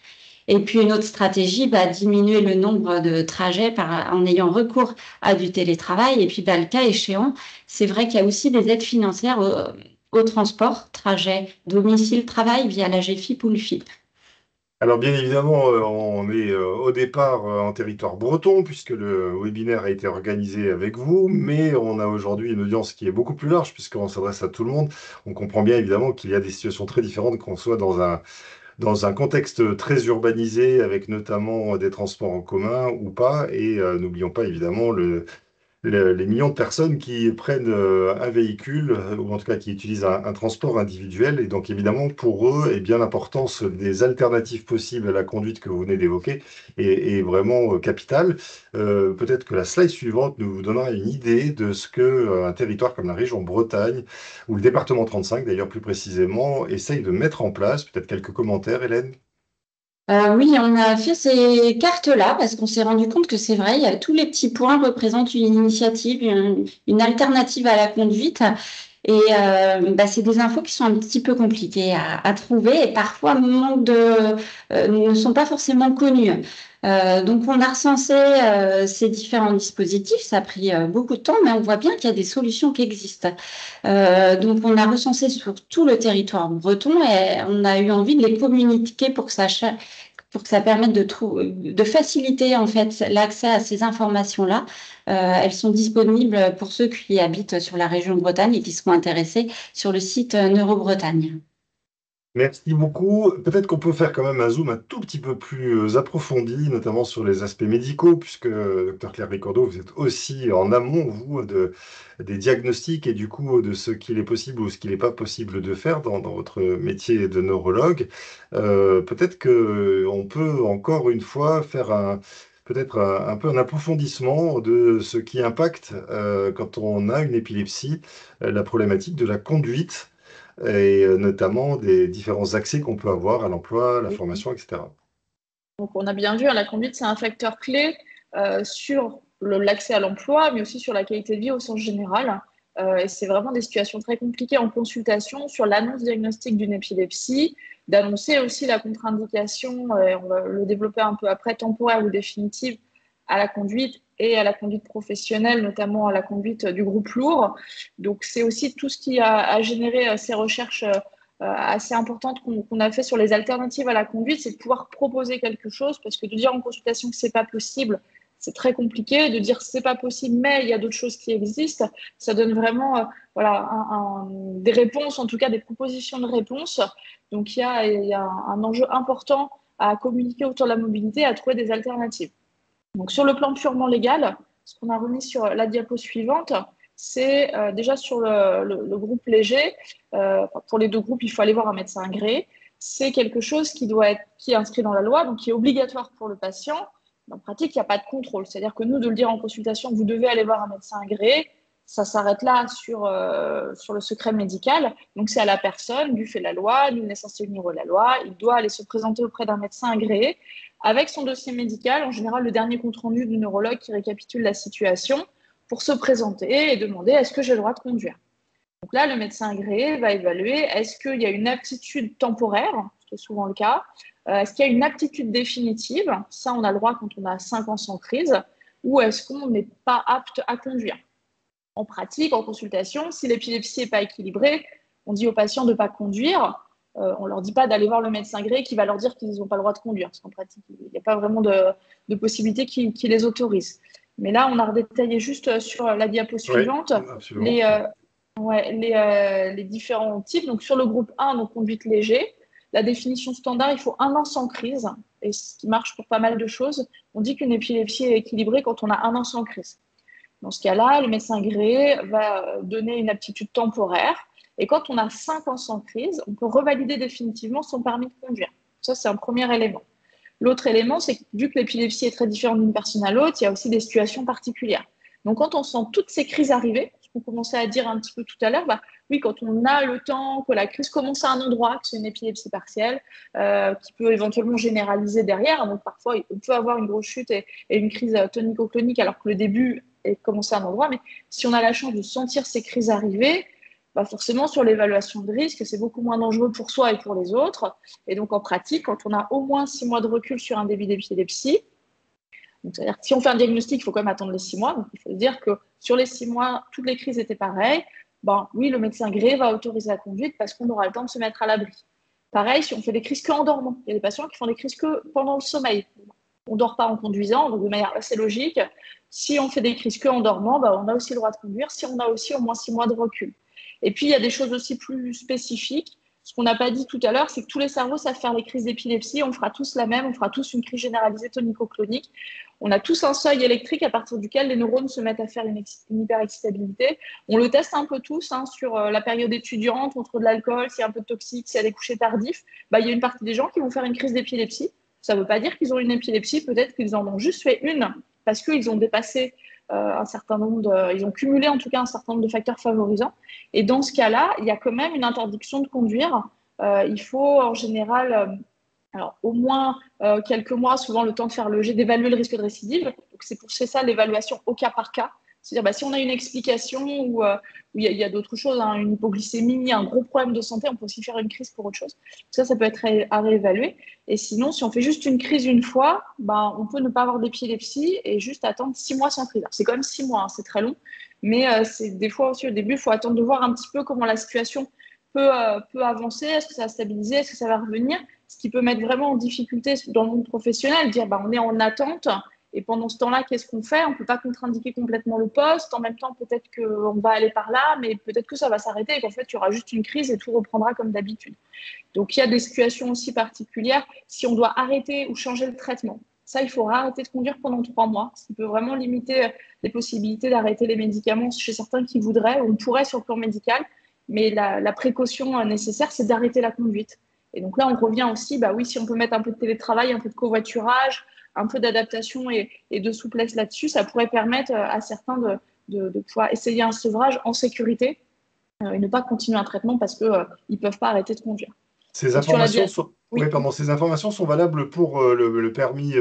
Et puis une autre stratégie, diminuer le nombre de trajets en ayant recours à du télétravail. Et puis le cas échéant, c'est vrai qu'il y a aussi des aides financières au transport, trajet, domicile, travail via la GFIP ou le FIP. Alors bien évidemment, on est au départ en territoire breton puisque le webinaire a été organisé avec vous, mais on a aujourd'hui une audience qui est beaucoup plus large puisqu'on s'adresse à tout le monde. On comprend bien évidemment qu'il y a des situations très différentes qu'on soit dans un contexte très urbanisé, avec notamment des transports en commun ou pas. Et n'oublions pas évidemment les millions de personnes qui prennent un véhicule, ou en tout cas qui utilisent un transport individuel. Et donc, évidemment, pour eux, eh bien, l'importance des alternatives possibles à la conduite que vous venez d'évoquer est vraiment capitale. Peut-être que la slide suivante nous donnera une idée de ce que un territoire comme la région Bretagne, ou le département 35 d'ailleurs plus précisément, essaye de mettre en place. Peut-être quelques commentaires, Hélène? Oui, on a fait ces cartes-là parce qu'on s'est rendu compte que c'est vrai, tous les petits points représentent une initiative, une alternative à la conduite. Et c'est des infos qui sont un petit peu compliquées à trouver et parfois ne sont pas forcément connues. Donc, on a recensé ces différents dispositifs. Ça a pris beaucoup de temps, mais on voit bien qu'il y a des solutions qui existent. Donc, on a recensé sur tout le territoire breton et on a eu envie de les communiquer pour que ça permette de faciliter en fait l'accès à ces informations-là. Elles sont disponibles pour ceux qui habitent sur la région de Bretagne et qui seront intéressés sur le site Neurobretagne. Merci beaucoup. Peut-être qu'on peut faire quand même un zoom un tout petit peu plus approfondi, notamment sur les aspects médicaux, puisque Dr Claire Ricordeau, vous êtes aussi en amont, vous, des diagnostics et du coup de ce qu'il est possible ou ce qu'il n'est pas possible de faire dans votre métier de neurologue. Peut-être qu'on peut encore une fois faire peut-être un peu un approfondissement de ce qui impacte quand on a une épilepsie, la problématique de la conduite et notamment des différents accès qu'on peut avoir à l'emploi, à la formation, etc. Donc, on a bien vu, la conduite, c'est un facteur clé sur l'accès à l'emploi, mais aussi sur la qualité de vie au sens général. Et c'est vraiment des situations très compliquées en consultation sur l'annonce diagnostique d'une épilepsie, d'annoncer aussi la contre-indication, on va le développer un peu après, temporaire ou définitive, à la conduite et à la conduite professionnelle, notamment à la conduite du groupe lourd. Donc, c'est aussi tout ce qui a généré ces recherches assez importante qu'on a fait sur les alternatives à la conduite, c'est de pouvoir proposer quelque chose, parce que de dire en consultation que c'est pas possible, c'est très compliqué. De dire c'est pas possible, mais il y a d'autres choses qui existent, ça donne vraiment des réponses, en tout cas des propositions de réponses. Donc il y a un enjeu important à communiquer autour de la mobilité, à trouver des alternatives. Donc sur le plan purement légal, ce qu'on a remis sur la diapo suivante, c'est déjà sur le groupe léger. Pour les deux groupes, il faut aller voir un médecin agréé. C'est quelque chose qui est inscrit dans la loi, donc qui est obligatoire pour le patient. En pratique, il n'y a pas de contrôle. C'est-à-dire que nous, de le dire en consultation, vous devez aller voir un médecin agréé, ça s'arrête là sur le secret médical. Donc, c'est à la personne, du fait de la loi, nul n'est censé ignorer la loi. Il doit aller se présenter auprès d'un médecin agréé avec son dossier médical, en général le dernier compte-rendu du neurologue qui récapitule la situation, pour se présenter et demander est-ce que j'ai le droit de conduire. Donc là, le médecin agréé va évaluer est-ce qu'il y a une aptitude temporaire, ce qui est souvent le cas, est-ce qu'il y a une aptitude définitive, ça on a le droit quand on a 5 ans sans crise, ou est-ce qu'on n'est pas apte à conduire. En pratique, en consultation, si l'épilepsie n'est pas équilibrée, on dit aux patients de ne pas conduire, on ne leur dit pas d'aller voir le médecin agréé qui va leur dire qu'ils n'ont pas le droit de conduire, parce qu'en pratique, il n'y a pas vraiment de possibilité qui les autorise. Mais là, on a redétaillé juste sur la diapo suivante les différents types. Donc, sur le groupe 1, donc conduite léger, la définition standard, il faut 1 an sans crise. Et ce qui marche pour pas mal de choses, on dit qu'une épilepsie est équilibrée quand on a 1 an sans crise. Dans ce cas-là, le médecin agréé va donner une aptitude temporaire. Et quand on a 5 ans sans crise, on peut revalider définitivement son permis de conduire. Ça, c'est un premier élément. L'autre élément, c'est que vu que l'épilepsie est très différente d'une personne à l'autre, il y a aussi des situations particulières. Donc, quand on sent toutes ces crises arriver, ce qu'on commençait à dire un petit peu tout à l'heure, oui, quand on a le temps, que la crise commence à un endroit, que c'est une épilepsie partielle, qui peut éventuellement généraliser derrière. Donc, parfois, on peut avoir une grosse chute et une crise tonico-clonique alors que le début est commencé à un endroit. Mais si on a la chance de sentir ces crises arriver, forcément, sur l'évaluation de risque, c'est beaucoup moins dangereux pour soi et pour les autres. Et donc, en pratique, quand on a au moins 6 mois de recul sur un début d'épilepsie, c'est-à-dire que si on fait un diagnostic, il faut quand même attendre les 6 mois. Donc, il faut dire que sur les 6 mois, toutes les crises étaient pareilles. Oui, le médecin agréé va autoriser la conduite parce qu'on aura le temps de se mettre à l'abri. Pareil, si on fait des crises qu'en dormant. Il y a des patients qui font des crises que pendant le sommeil. On ne dort pas en conduisant, donc de manière assez logique. Si on fait des crises qu'en dormant, on a aussi le droit de conduire si on a aussi au moins 6 mois de recul. Et puis, il y a des choses aussi plus spécifiques. Ce qu'on n'a pas dit tout à l'heure, c'est que tous les cerveaux savent faire les crises d'épilepsie. On fera tous la même, on fera tous une crise généralisée tonico-clonique. On a tous un seuil électrique à partir duquel les neurones se mettent à faire une hyperexcitabilité. On le teste un peu tous sur la période étudiante, contre de l'alcool, s'il y a un peu de toxique, s'il y a des couchers tardifs. Il y a une partie des gens qui vont faire une crise d'épilepsie. Ça ne veut pas dire qu'ils ont une épilepsie, peut-être qu'ils en ont juste fait une parce qu'ils ont dépassé un certain nombre ils ont cumulé en tout cas un certain nombre de facteurs favorisants. Et dans ce cas-là, il y a quand même une interdiction de conduire. Il faut en général, alors au moins quelques mois, souvent le temps de faire le jet, d'évaluer le risque de récidive. Donc c'est ça l'évaluation au cas par cas. C'est-à-dire si on a une explication ou il y a d'autres choses, une hypoglycémie, un gros problème de santé, on peut aussi faire une crise pour autre chose. Ça peut être à réévaluer. Et sinon, si on fait juste une crise une fois, on peut ne pas avoir d'épilepsie et juste attendre 6 mois sans crise. C'est quand même 6 mois, c'est très long. Mais des fois aussi au début, il faut attendre de voir un petit peu comment la situation peut avancer. Est-ce que ça va stabiliser? Est-ce que ça va revenir? Ce qui peut mettre vraiment en difficulté dans le monde professionnel, dire on est en attente. Et pendant ce temps-là, qu'est-ce qu'on fait? On ne peut pas contre-indiquer complètement le poste. En même temps, peut-être qu'on va aller par là, mais peut-être que ça va s'arrêter et qu'en fait, il y aura juste une crise et tout reprendra comme d'habitude. Donc, il y a des situations aussi particulières. Si on doit arrêter ou changer le traitement, ça, il faudra arrêter de conduire pendant 3 mois, ce qui peut vraiment limiter les possibilités d'arrêter les médicaments chez certains qui voudraient. On pourrait sur le plan médical, mais la précaution nécessaire, c'est d'arrêter la conduite. Et donc là, on revient aussi, oui, si on peut mettre un peu de télétravail, un peu de covoiturage, un peu d'adaptation et de souplesse là-dessus, ça pourrait permettre à certains de pouvoir essayer un sevrage en sécurité et ne pas continuer un traitement parce qu'ils ne peuvent pas arrêter de conduire. Ces informations sont valables pour le permis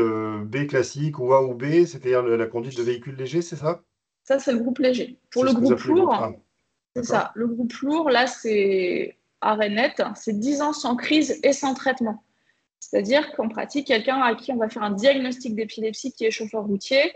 B classique ou A ou B, c'est-à-dire la conduite de véhicules légers, c'est ça? Ça, c'est le groupe léger. Pour le groupe lourd, c'est ça. Le groupe lourd, là, c'est arrêt net, c'est 10 ans sans crise et sans traitement. C'est-à-dire qu'en pratique, quelqu'un à qui on va faire un diagnostic d'épilepsie qui est chauffeur routier,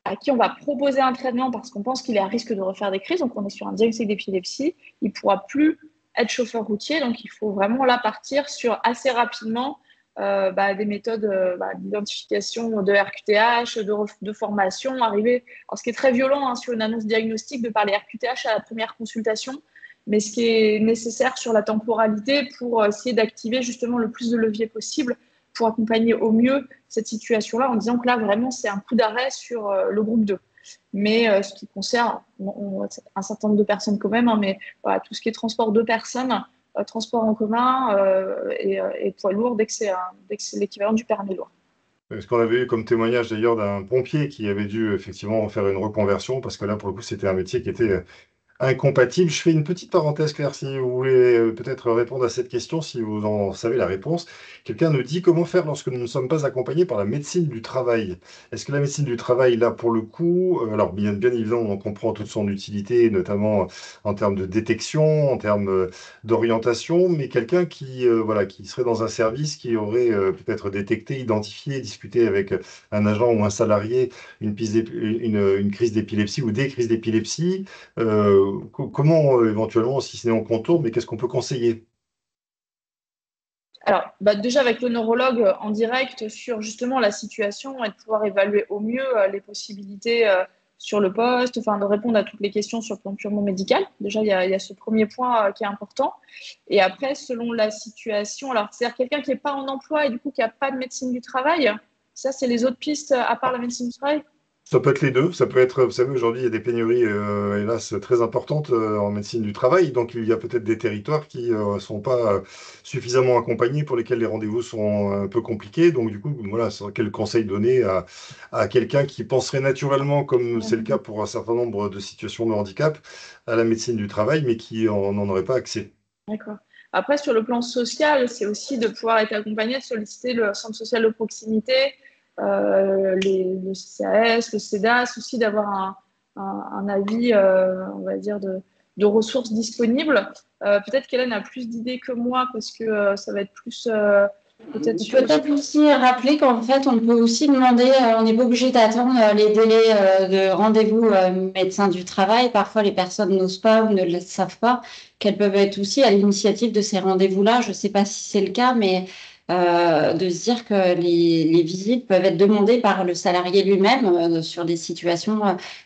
à qui on va proposer un traitement parce qu'on pense qu'il est à risque de refaire des crises, donc on est sur un diagnostic d'épilepsie, il ne pourra plus être chauffeur routier, donc il faut vraiment là partir sur assez rapidement des méthodes d'identification de RQTH, de formation, arriver. Alors ce qui est très violent sur une annonce diagnostique de parler RQTH à la première consultation, mais ce qui est nécessaire sur la temporalité pour essayer d'activer justement le plus de leviers possible pour accompagner au mieux cette situation-là en disant que là, vraiment, c'est un coup d'arrêt sur le groupe 2. Mais ce qui concerne un certain nombre de personnes quand même, mais voilà, tout ce qui est transport de personnes, transport en commun et poids lourd, dès que c'est l'équivalent du permis lourd. Ce qu'on avait eu comme témoignage d'ailleurs d'un pompier qui avait dû effectivement faire une reconversion, parce que là, pour le coup, c'était un métier qui était incompatible. Je fais une petite parenthèse, Claire, si vous voulez peut-être répondre à cette question, si vous en savez la réponse. Quelqu'un nous dit comment faire lorsque nous ne sommes pas accompagnés par la médecine du travail. Est-ce que la médecine du travail, là, pour le coup, alors bien évidemment, on comprend toute son utilité, notamment en termes de détection, en termes d'orientation, mais quelqu'un qui serait dans un service qui aurait peut-être détecté, identifié, discuté avec un agent ou un salarié une crise d'épilepsie ou des crises d'épilepsie, comment éventuellement, si ce n'est en contour, mais qu'est-ce qu'on peut conseiller? Alors, déjà avec le neurologue en direct sur justement la situation et de pouvoir évaluer au mieux les possibilités sur le poste, de répondre à toutes les questions sur le plan purement médical. Déjà, il y a ce premier point qui est important. Et après, selon la situation, alors c'est-à-dire quelqu'un qui n'est pas en emploi et du coup qui n'a pas de médecine du travail, ça, c'est les autres pistes à part la médecine du travail? Ça peut être les deux. Ça peut être, vous savez, aujourd'hui, il y a des pénuries, hélas, très importantes en médecine du travail. Donc, il y a peut-être des territoires qui ne sont pas suffisamment accompagnés, pour lesquels les rendez-vous sont un peu compliqués. Donc, du coup, voilà, quel conseil donner à quelqu'un qui penserait naturellement, comme c'est le cas pour un certain nombre de situations de handicap, à la médecine du travail, mais qui n'en aurait pas accès? D'accord. Après, sur le plan social, c'est aussi de pouvoir être accompagné, de solliciter le centre social de proximité, le CCAS, le CEDAS, aussi d'avoir un avis, on va dire, de ressources disponibles. Peut-être qu'Hélène a plus d'idées que moi parce que ça va être plus peut-être aussi rappeler qu'en fait, on peut aussi demander, on n'est pas obligé d'attendre les délais de rendez-vous médecin du travail. Parfois, les personnes n'osent pas ou ne le savent pas, qu'elles peuvent être aussi à l'initiative de ces rendez-vous-là. Je ne sais pas si c'est le cas, mais de se dire que les visites peuvent être demandées par le salarié lui-même sur des situations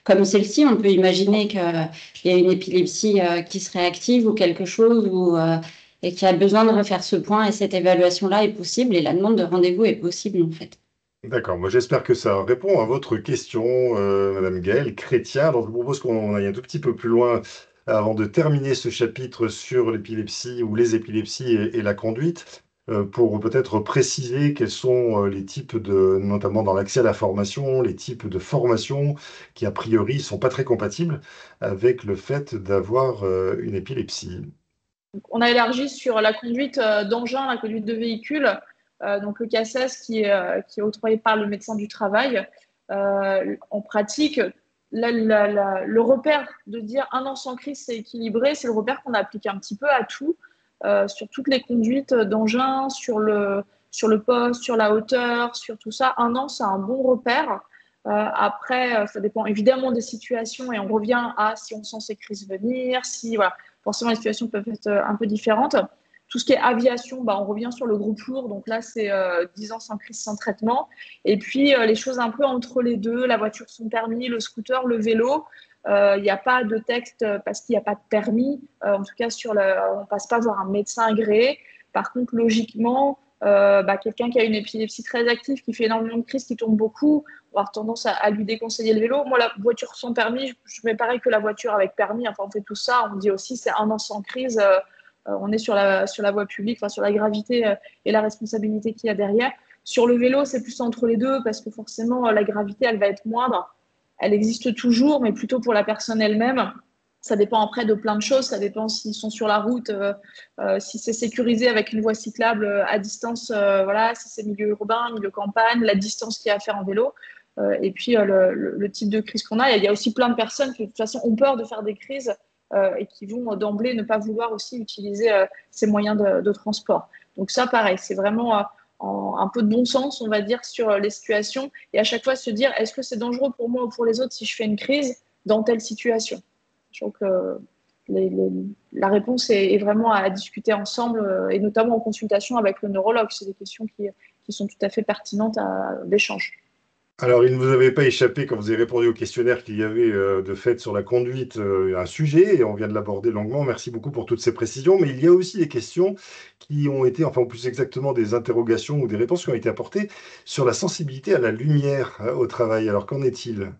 comme celle-ci. On peut imaginer qu'il y a une épilepsie qui serait active ou quelque chose, ou et qui a besoin de refaire ce point. Et cette évaluation-là est possible et la demande de rendez-vous est possible en fait. D'accord, moi j'espère que ça répond à votre question, Madame Gaëlle Chrétien. Alors je vous propose qu'on aille un tout petit peu plus loin avant de terminer ce chapitre sur l'épilepsie ou les épilepsies et la conduite, pour peut-être préciser quels sont les types notamment dans l'accès à la formation, les types de formation qui a priori ne sont pas très compatibles avec le fait d'avoir une épilepsie. On a élargi sur la conduite d'engin, la conduite de véhicule, donc le CACES qui est octroyé par le médecin du travail. En pratique, le repère de dire un an sans crise, c'est équilibré, c'est le repère qu'on applique un petit peu à tout, sur toutes les conduites d'engin, sur le poste, sur la hauteur, sur tout ça. Un an, c'est un bon repère. Après, ça dépend évidemment des situations et on revient à si on sent ces crises venir, si voilà, forcément les situations peuvent être un peu différentes. Tout ce qui est aviation, on revient sur le groupe lourd, donc là c'est 10 ans sans crise, sans traitement. Et puis les choses un peu entre les deux, la voiture sans permis, le scooter, le vélo, il n'y a pas de texte parce qu'il n'y a pas de permis. En tout cas, on ne passe pas voir un médecin agréé. Par contre, logiquement, quelqu'un qui a une épilepsie très active, qui fait énormément de crises, qui tombe beaucoup, on va avoir tendance à lui déconseiller le vélo. Moi, la voiture sans permis, je mets pareil que la voiture avec permis. Enfin, on fait tout ça. On dit aussi c'est un an sans crise. On est sur la voie publique, enfin, sur la gravité et la responsabilité qu'il y a derrière. Sur le vélo, c'est plus entre les deux parce que forcément, la gravité, elle va être moindre. Elle existe toujours, mais plutôt pour la personne elle-même. Ça dépend après de plein de choses. Ça dépend s'ils sont sur la route, si c'est sécurisé avec une voie cyclable à distance, voilà, si c'est milieu urbain, milieu campagne, la distance qu'il y a à faire en vélo. Et puis le type de crise qu'on a. Il y a aussi plein de personnes qui de toute façon ont peur de faire des crises et qui vont d'emblée ne pas vouloir aussi utiliser ces moyens de transport. Donc ça, pareil, c'est vraiment un peu de bon sens, on va dire, sur les situations et à chaque fois se dire est-ce que c'est dangereux pour moi ou pour les autres si je fais une crise dans telle situation. Donc la réponse est vraiment à discuter ensemble et notamment en consultation avec le neurologue. C'est des questions qui sont tout à fait pertinentes à l'échange. Alors, il ne vous avait pas échappé quand vous avez répondu au questionnaire qu'il y avait de fait sur la conduite un sujet, et on vient de l'aborder longuement. Merci beaucoup pour toutes ces précisions. Mais il y a aussi des questions qui ont été, enfin plus exactement des interrogations ou des réponses qui ont été apportées sur la sensibilité à la lumière au travail. Alors, qu'en est-il?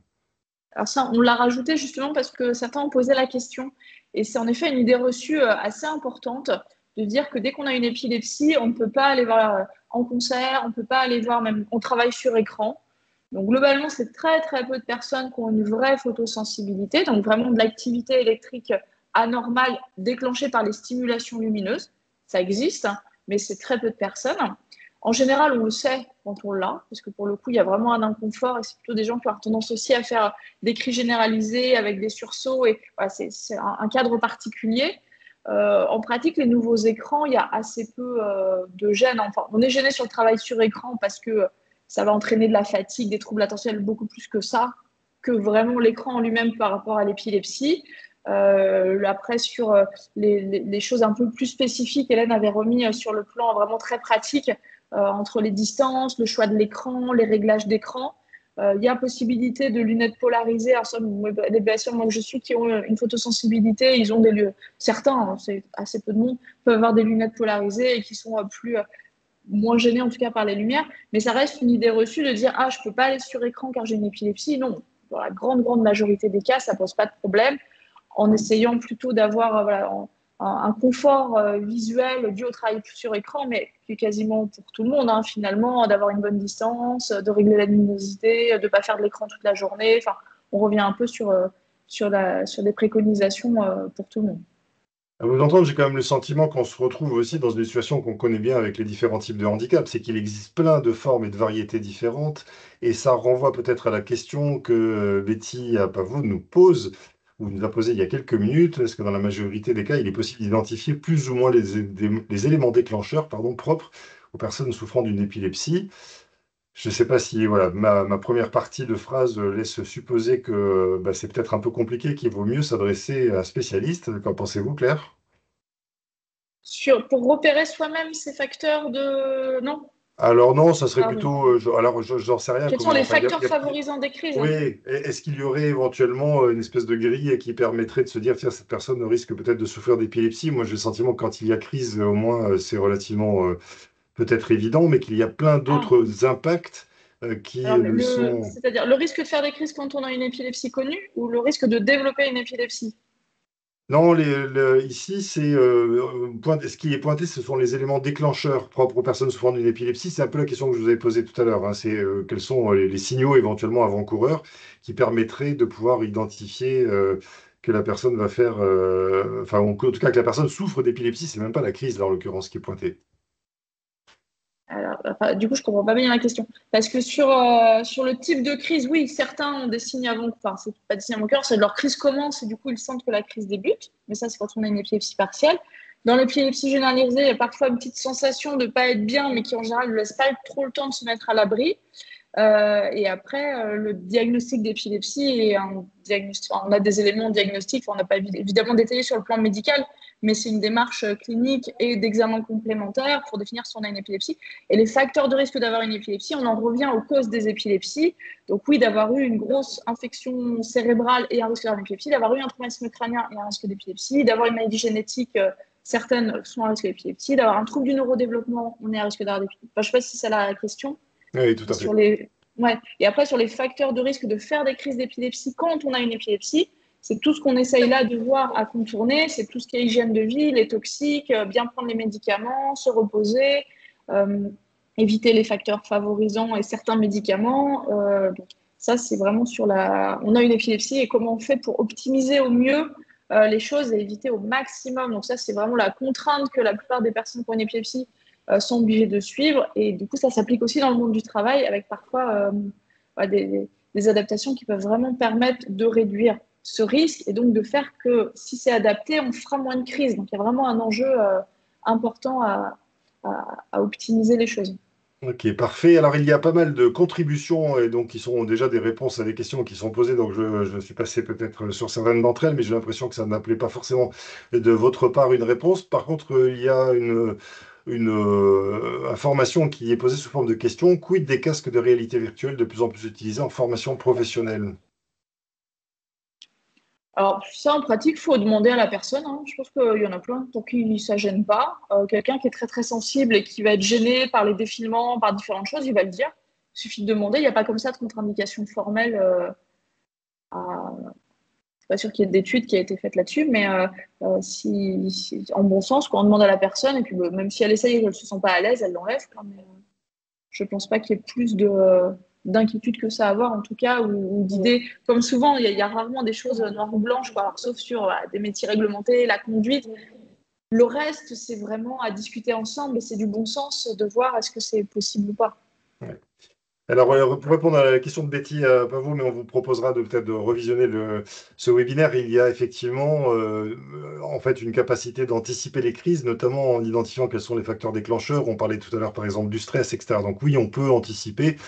Alors ça, on l'a rajouté justement parce que certains ont posé la question. Et c'est en effet une idée reçue assez importante de dire que dès qu'on a une épilepsie, on ne peut pas aller voir en concert, on ne peut pas aller voir même, on travaille sur écran. Donc globalement, c'est très très peu de personnes qui ont une vraie photosensibilité, donc vraiment de l'activité électrique anormale déclenchée par les stimulations lumineuses. Ça existe, hein, mais c'est très peu de personnes. En général, on le sait quand on l'a, parce que pour le coup, il y a vraiment un inconfort et c'est plutôt des gens qui ont tendance aussi à faire des cris généralisés avec des sursauts. Et voilà, c'est un cadre particulier. En pratique, les nouveaux écrans, il y a assez peu de gêne. Enfin, on est gêné sur le travail sur écran parce que ça va entraîner de la fatigue, des troubles attentionnels, beaucoup plus que ça, que vraiment l'écran en lui-même par rapport à l'épilepsie. Après, sur les choses un peu plus spécifiques, Hélène avait remis sur le plan vraiment très pratique, entre les distances, le choix de l'écran, les réglages d'écran. Il y a possibilité de lunettes polarisées. Alors, ça, les patients moi, que je suis qui ont une photosensibilité, ils ont certains, hein, c'est assez peu de monde, peuvent avoir des lunettes polarisées et qui sont moins gênés en tout cas par les lumières. Mais ça reste une idée reçue de dire « Ah, je ne peux pas aller sur écran car j'ai une épilepsie ». Non, dans la grande majorité des cas, ça ne pose pas de problème, en essayant plutôt d'avoir un confort visuel dû au travail sur écran, mais qui est quasiment pour tout le monde, hein, finalement, d'avoir une bonne distance, de régler la luminosité, de ne pas faire de l'écran toute la journée. Enfin, on revient un peu sur des préconisations pour tout le monde. À vous entendre, j'ai quand même le sentiment qu'on se retrouve aussi dans une situation qu'on connaît bien avec les différents types de handicap, c'est qu'il existe plein de formes et de variétés différentes, et ça renvoie peut-être à la question que Betty Apavou nous pose, ou nous a posée il y a quelques minutes, est-ce que dans la majorité des cas, il est possible d'identifier plus ou moins les éléments déclencheurs propres aux personnes souffrant d'une épilepsie? Je ne sais pas si voilà, ma première partie de phrase laisse supposer que c'est peut-être un peu compliqué, qu'il vaut mieux s'adresser à un spécialiste. Qu'en pensez-vous, Claire? Pour repérer soi-même ces facteurs de... Non. Alors non, ça serait Ah oui. plutôt, j'en sais rien Quels sont comment. les Enfin, facteurs favorisants des crises? oui, est-ce qu'il y aurait éventuellement une espèce de grille qui permettrait de se dire, tiens, cette personne risque peut-être de souffrir d'épilepsie. Moi, j'ai le sentiment que quand il y a crise, au moins, c'est relativement peut-être évident, mais qu'il y a plein Ah, d'autres impacts qui alors sont. c'est-à-dire le risque de faire des crises quand on a une épilepsie connue ou le risque de développer une épilepsie? Non, ici, ce qui est pointé, ce sont les éléments déclencheurs propres aux personnes souffrant d'une épilepsie. C'est un peu la question que je vous avais posée tout à l'heure, hein. C'est quels sont les signaux éventuellement avant-coureurs qui permettraient de pouvoir identifier que la personne va faire, enfin, en tout cas que la personne souffre d'épilepsie. C'est même pas la crise, là, en l'occurrence, qui est pointée. Alors, enfin, du coup, je comprends pas bien la question. Parce que sur le type de crise, oui, certains ont des signes avant, enfin, c'est pas des signes avant-coureurs, c'est que leur crise commence et du coup, ils sentent que la crise débute. Mais ça, c'est quand on a une épilepsie partielle. Dans l'épilepsie généralisée, il y a parfois une petite sensation de ne pas être bien, mais qui en général ne laisse pas trop le temps de se mettre à l'abri. Et après, le diagnostic d'épilepsie est un diagnostic. On a des éléments diagnostiques, on n'a pas évidemment détaillé sur le plan médical, mais c'est une démarche clinique et d'examen complémentaire pour définir si on a une épilepsie. Et les facteurs de risque d'avoir une épilepsie, on en revient aux causes des épilepsies. Donc oui, d'avoir eu une grosse infection cérébrale et un risque d'avoir une épilepsie, d'avoir eu un traumatisme crânien et un risque d'épilepsie, d'avoir une maladie génétique, certaines sont à risque d'épilepsie, d'avoir un trouble du neurodéveloppement, on est à risque d'avoir d'épilepsie. Enfin, je ne sais pas si c'est la question. Oui, tout Et à fait. ouais. Et après, sur les facteurs de risque de faire des crises d'épilepsie quand on a une épilepsie, c'est tout ce qu'on essaye là de voir à contourner, c'est tout ce qui est hygiène de vie, les toxiques, bien prendre les médicaments, se reposer, euh, éviter les facteurs favorisants et certains médicaments. Donc ça, c'est vraiment sur on a une épilepsie et comment on fait pour optimiser au mieux les choses et éviter au maximum. Donc ça, c'est vraiment la contrainte que la plupart des personnes qui ont une épilepsie sont obligés de suivre. Et du coup, ça s'applique aussi dans le monde du travail avec parfois des adaptations qui peuvent vraiment permettre de réduire ce risque et donc de faire que si c'est adapté, on fera moins de crises. Donc il y a vraiment un enjeu important à optimiser les choses. Ok, parfait. Alors, il y a pas mal de contributions et donc qui sont déjà des réponses à des questions qui sont posées. Donc, je suis passé peut-être sur certaines d'entre elles, mais j'ai l'impression que ça n'appelait pas forcément de votre part une réponse. Par contre, il y a une information qui est posée sous forme de question. Quid des casques de réalité virtuelle de plus en plus utilisés en formation professionnelle? Alors, ça, en pratique, il faut demander à la personne, hein. Je pense qu'il y en a plein pour qui ça ne gêne pas. Quelqu'un qui est très, très sensible et qui va être gêné par les défilements, par différentes choses, il va le dire. Il suffit de demander. Il n'y a pas comme ça de contre-indication formelle. Je suis pas sûre qu'il y ait d'études qui a été faite là-dessus, mais en bon sens, quand on demande à la personne, et puis même si elle essaye et qu'elle ne se sent pas à l'aise, elle l'enlève, quoi. Mais, je ne pense pas qu'il y ait plus d'inquiétude que ça à avoir, en tout cas, ou d'idées. Comme souvent, il y a rarement des choses noires ou blanches, quoi. Alors, sauf sur des métiers réglementés, la conduite. Le reste, c'est vraiment à discuter ensemble et c'est du bon sens de voir est-ce que c'est possible ou pas. Ouais. Alors, pour répondre à la question de Betty, pas vous, mais on vous proposera peut-être de revisionner ce webinaire. Il y a effectivement en fait une capacité d'anticiper les crises, notamment en identifiant quels sont les facteurs déclencheurs. On parlait tout à l'heure, par exemple, du stress, etc. Donc oui, on peut anticiper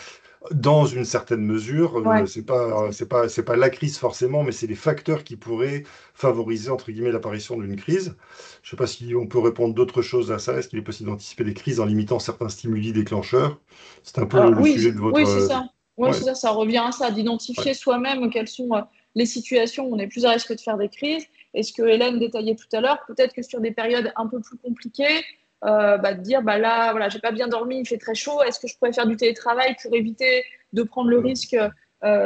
dans une certaine mesure. Ouais. C'est pas la crise forcément, mais c'est les facteurs qui pourraient favoriser, entre guillemets, l'apparition d'une crise. Je ne sais pas si on peut répondre d'autres choses à ça. Est-ce qu'il est possible d'anticiper les crises en limitant certains stimuli déclencheurs? C'est un peu Alors le sujet de oui, votre. c'est ça. Ouais, Ouais, c'est ça, ça revient à ça, ouais. d'identifier soi-même quelles sont les situations où on est plus à risque de faire des crises. Et ce que Hélène détaillait tout à l'heure, peut-être que sur des périodes un peu plus compliquées, de dire bah là, voilà, j'ai pas bien dormi, il fait très chaud, est-ce que je pourrais faire du télétravail pour éviter de prendre le Mm. risque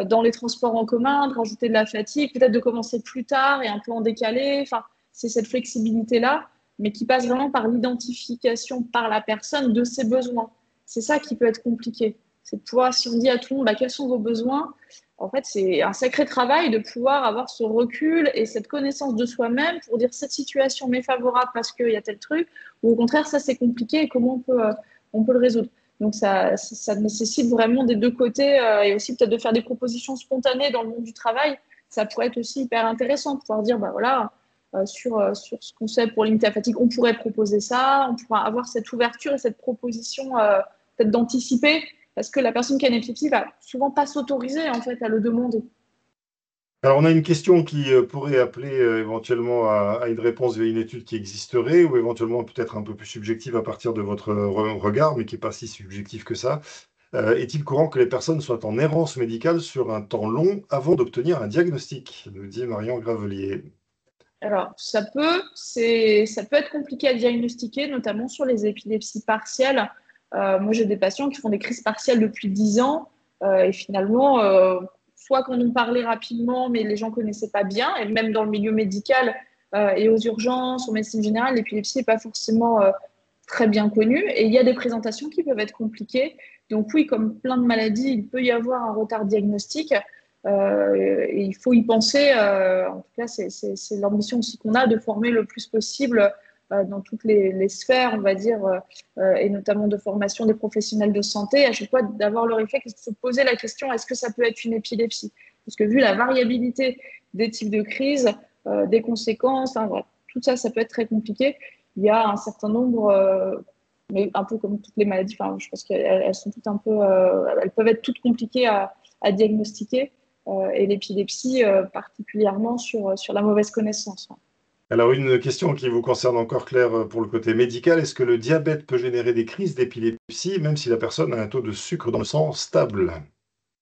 dans les transports en commun, de rajouter de la fatigue, peut-être de commencer plus tard et un peu en décalé. Enfin, c'est cette flexibilité-là, mais qui passe vraiment par l'identification par la personne de ses besoins. C'est ça qui peut être compliqué. C'est de pouvoir, si on dit à tout le monde, bah, quels sont vos besoins, en fait, c'est un sacré travail de pouvoir avoir ce recul et cette connaissance de soi-même pour dire cette situation m'est favorable parce qu'il y a tel truc, ou au contraire, ça c'est compliqué et comment on peut le résoudre. Donc ça nécessite vraiment des deux côtés et aussi peut-être de faire des propositions spontanées dans le monde du travail. Ça pourrait être aussi hyper intéressant de pouvoir dire, bah voilà, sur ce qu'on sait pour limiter la fatigue, on pourrait proposer ça, on pourra avoir cette ouverture et cette proposition peut-être d'anticiper, parce que la personne qui a une épilepsie va souvent pas s'autoriser en fait à le demander. Alors, on a une question qui pourrait appeler éventuellement à une réponse via une étude qui existerait, ou éventuellement peut-être un peu plus subjective à partir de votre regard, mais qui n'est pas si subjectif que ça. Est-il courant que les personnes soient en errance médicale sur un temps long avant d'obtenir un diagnostic? Nous dit Marion Gravelier. Alors, ça peut être compliqué à diagnostiquer, notamment sur les épilepsies partielles. Moi, j'ai des patients qui font des crises partielles depuis 10 ans et finalement, soit qu'on en parlait rapidement, mais les gens ne connaissaient pas bien, et même dans le milieu médical et aux urgences, aux médecines générales, l'épilepsie n'est pas forcément très bien connue et il y a des présentations qui peuvent être compliquées. Donc oui, comme plein de maladies, il peut y avoir un retard diagnostique. Et il faut y penser. En tout cas, c'est l'ambition aussi qu'on a de former le plus possible dans toutes les sphères, on va dire, et notamment de formation des professionnels de santé, à chaque fois d'avoir le réflexe de se poser la question, est-ce que ça peut être une épilepsie? Parce que vu la variabilité des types de crises, des conséquences, hein, voilà, tout ça, ça peut être très compliqué. Il y a un certain nombre, mais un peu comme toutes les maladies, enfin, je pense qu'elles sont toutes un peu, elles peuvent être toutes compliquées à diagnostiquer. Et l'épilepsie particulièrement sur la mauvaise connaissance. Alors, une question qui vous concerne encore, Claire, pour le côté médical. Est-ce que le diabète peut générer des crises d'épilepsie, même si la personne a un taux de sucre dans le sang stable?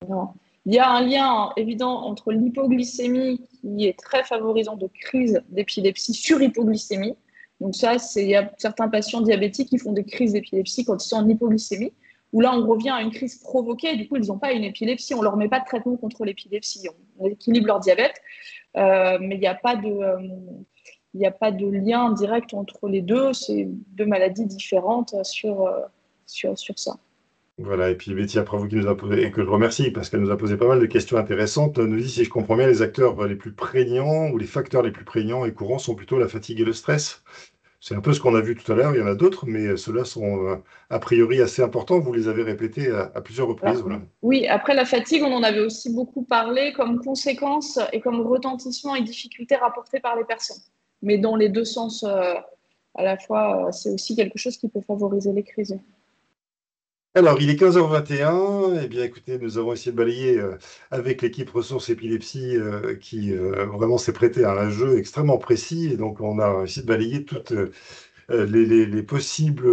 Non. Il y a un lien évident entre l'hypoglycémie, qui est très favorisant de crises d'épilepsie sur hypoglycémie. Donc ça, il y a certains patients diabétiques qui font des crises d'épilepsie quand ils sont en hypoglycémie, où là, on revient à une crise provoquée. Du coup, ils n'ont pas une épilepsie. On ne leur met pas de traitement contre l'épilepsie. On équilibre leur diabète, mais il n'y a pas de lien direct entre les deux. C'est deux maladies différentes sur ça. Voilà, et puis Betty, après vous qui nous a posé, et que je remercie parce qu'elle nous a posé pas mal de questions intéressantes, nous dit, si je comprends bien, les acteurs les plus prégnants ou les facteurs les plus prégnants et courants sont plutôt la fatigue et le stress. C'est un peu ce qu'on a vu tout à l'heure, il y en a d'autres, mais ceux-là sont a priori assez importants. Vous les avez répétés à plusieurs reprises. Alors, Voilà. oui, après la fatigue, on en avait aussi beaucoup parlé comme conséquence et comme retentissement et difficulté rapportées par les personnes. Mais dans les deux sens à la fois, c'est aussi quelque chose qui peut favoriser les crises. Alors, il est 15h21. Eh bien, écoutez, nous avons essayé de balayer avec l'équipe Ressources Épilepsie qui vraiment s'est prêtée à un jeu extrêmement précis. Et donc, on a essayé de balayer toutes les possibles,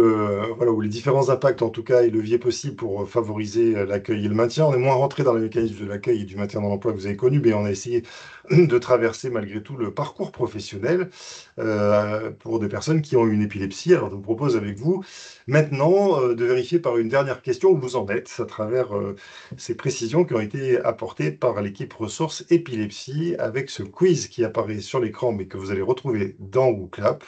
voilà, ou les différents impacts en tout cas et leviers possibles pour favoriser l'accueil et le maintien. On est moins rentré dans les mécanismes de l'accueil et du maintien dans l'emploi que vous avez connus, mais on a essayé de traverser malgré tout le parcours professionnel pour des personnes qui ont une épilepsie. Alors je vous propose avec vous maintenant de vérifier par une dernière question où vous en êtes à travers ces précisions qui ont été apportées par l'équipe Ressources Épilepsie avec ce quiz qui apparaît sur l'écran mais que vous allez retrouver dans WooClap.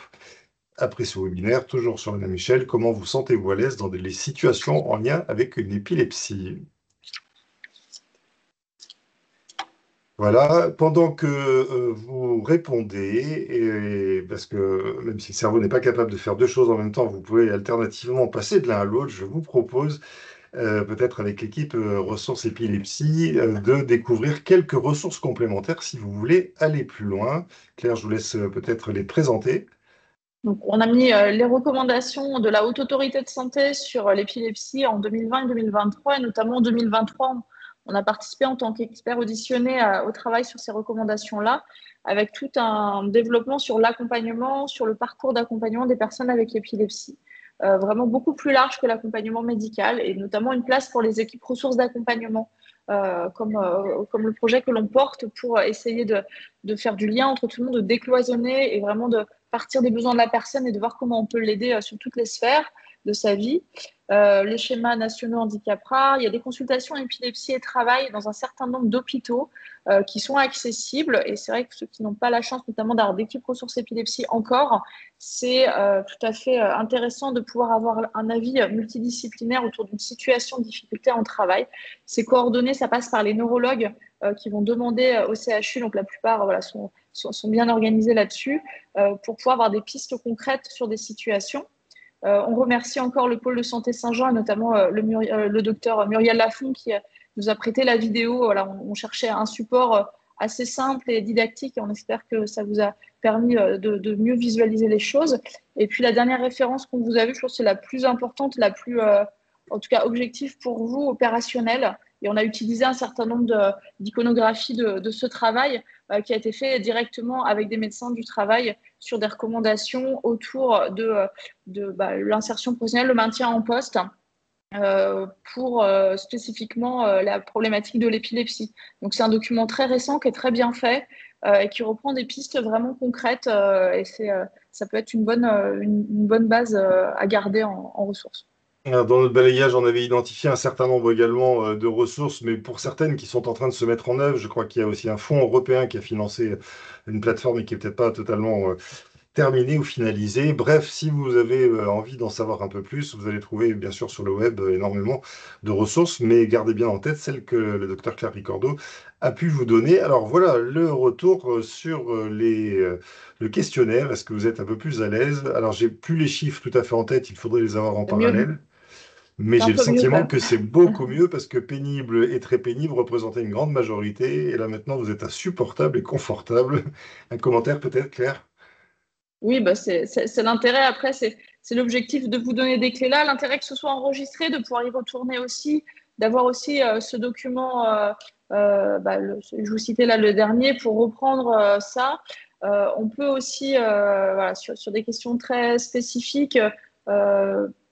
Après ce webinaire, toujours sur la même échelle, comment vous sentez-vous à l'aise dans les situations en lien avec une épilepsie? Voilà, pendant que vous répondez, et parce que même si le cerveau n'est pas capable de faire deux choses en même temps, vous pouvez alternativement passer de l'un à l'autre, je vous propose, peut-être avec l'équipe Ressources Épilepsie, de découvrir quelques ressources complémentaires si vous voulez aller plus loin. Claire, je vous laisse peut-être les présenter. Donc, on a mis les recommandations de la Haute Autorité de Santé sur l'épilepsie en 2020 et 2023, et notamment en 2023, on a participé en tant qu'expert auditionné au travail sur ces recommandations-là, avec tout un développement sur l'accompagnement, sur le parcours d'accompagnement des personnes avec l'épilepsie. Vraiment beaucoup plus large que l'accompagnement médical, et notamment une place pour les équipes ressources d'accompagnement, comme le projet que l'on porte pour essayer de faire du lien entre tout le monde, de décloisonner et vraiment de partir des besoins de la personne et de voir comment on peut l'aider sur toutes les sphères de sa vie. Les schémas nationaux handicap rare, il y a des consultations épilepsie et travail dans un certain nombre d'hôpitaux qui sont accessibles. Et c'est vrai que ceux qui n'ont pas la chance notamment d'avoir d'équipes ressources épilepsie encore, c'est tout à fait intéressant de pouvoir avoir un avis multidisciplinaire autour d'une situation de difficulté en travail. Ces coordonnées, ça passe par les neurologues qui vont demander au CHU, donc la plupart voilà, sont bien organisés là-dessus, pour pouvoir avoir des pistes concrètes sur des situations. On remercie encore le pôle de santé Saint-Jean et notamment le docteur Muriel Lafont qui nous a prêté la vidéo. Voilà, on cherchait un support assez simple et didactique et on espère que ça vous a permis de mieux visualiser les choses. Et puis la dernière référence qu'on vous a vue, je pense que c'est la plus importante, la plus en tout cas objective pour vous, opérationnelle. Et on a utilisé un certain nombre d'iconographies de ce travail qui a été fait directement avec des médecins du travail sur des recommandations autour de l'insertion professionnelle, le maintien en poste. Pour spécifiquement la problématique de l'épilepsie. Donc c'est un document très récent qui est très bien fait et qui reprend des pistes vraiment concrètes et ça peut être une bonne base à garder en ressources. Alors, dans notre balayage, on avait identifié un certain nombre également de ressources, mais pour certaines qui sont en train de se mettre en œuvre, je crois qu'il y a aussi un fonds européen qui a financé une plateforme et qui n'est peut-être pas totalement terminé ou finalisé. Bref, si vous avez envie d'en savoir un peu plus, vous allez trouver bien sûr sur le web énormément de ressources, mais gardez bien en tête celle que le docteur Claire Ricordo a pu vous donner. Alors voilà le retour sur le questionnaire. Est-ce que vous êtes un peu plus à l'aise? Alors j'ai plus les chiffres tout à fait en tête, il faudrait les avoir en C'est mieux, parallèle. Mais c'est un j'ai le peu mieux quand sentiment même. que c'est beaucoup mieux parce que pénible et très pénible représentaient une grande majorité. Et là maintenant, vous êtes insupportable et confortable. Un commentaire peut-être, Claire? Oui, bah c'est l'intérêt. Après, c'est l'objectif de vous donner des clés là. L'intérêt que ce soit enregistré, de pouvoir y retourner aussi, d'avoir aussi ce document. Je vous citais là le dernier pour reprendre ça. On peut aussi, voilà, sur des questions très spécifiques,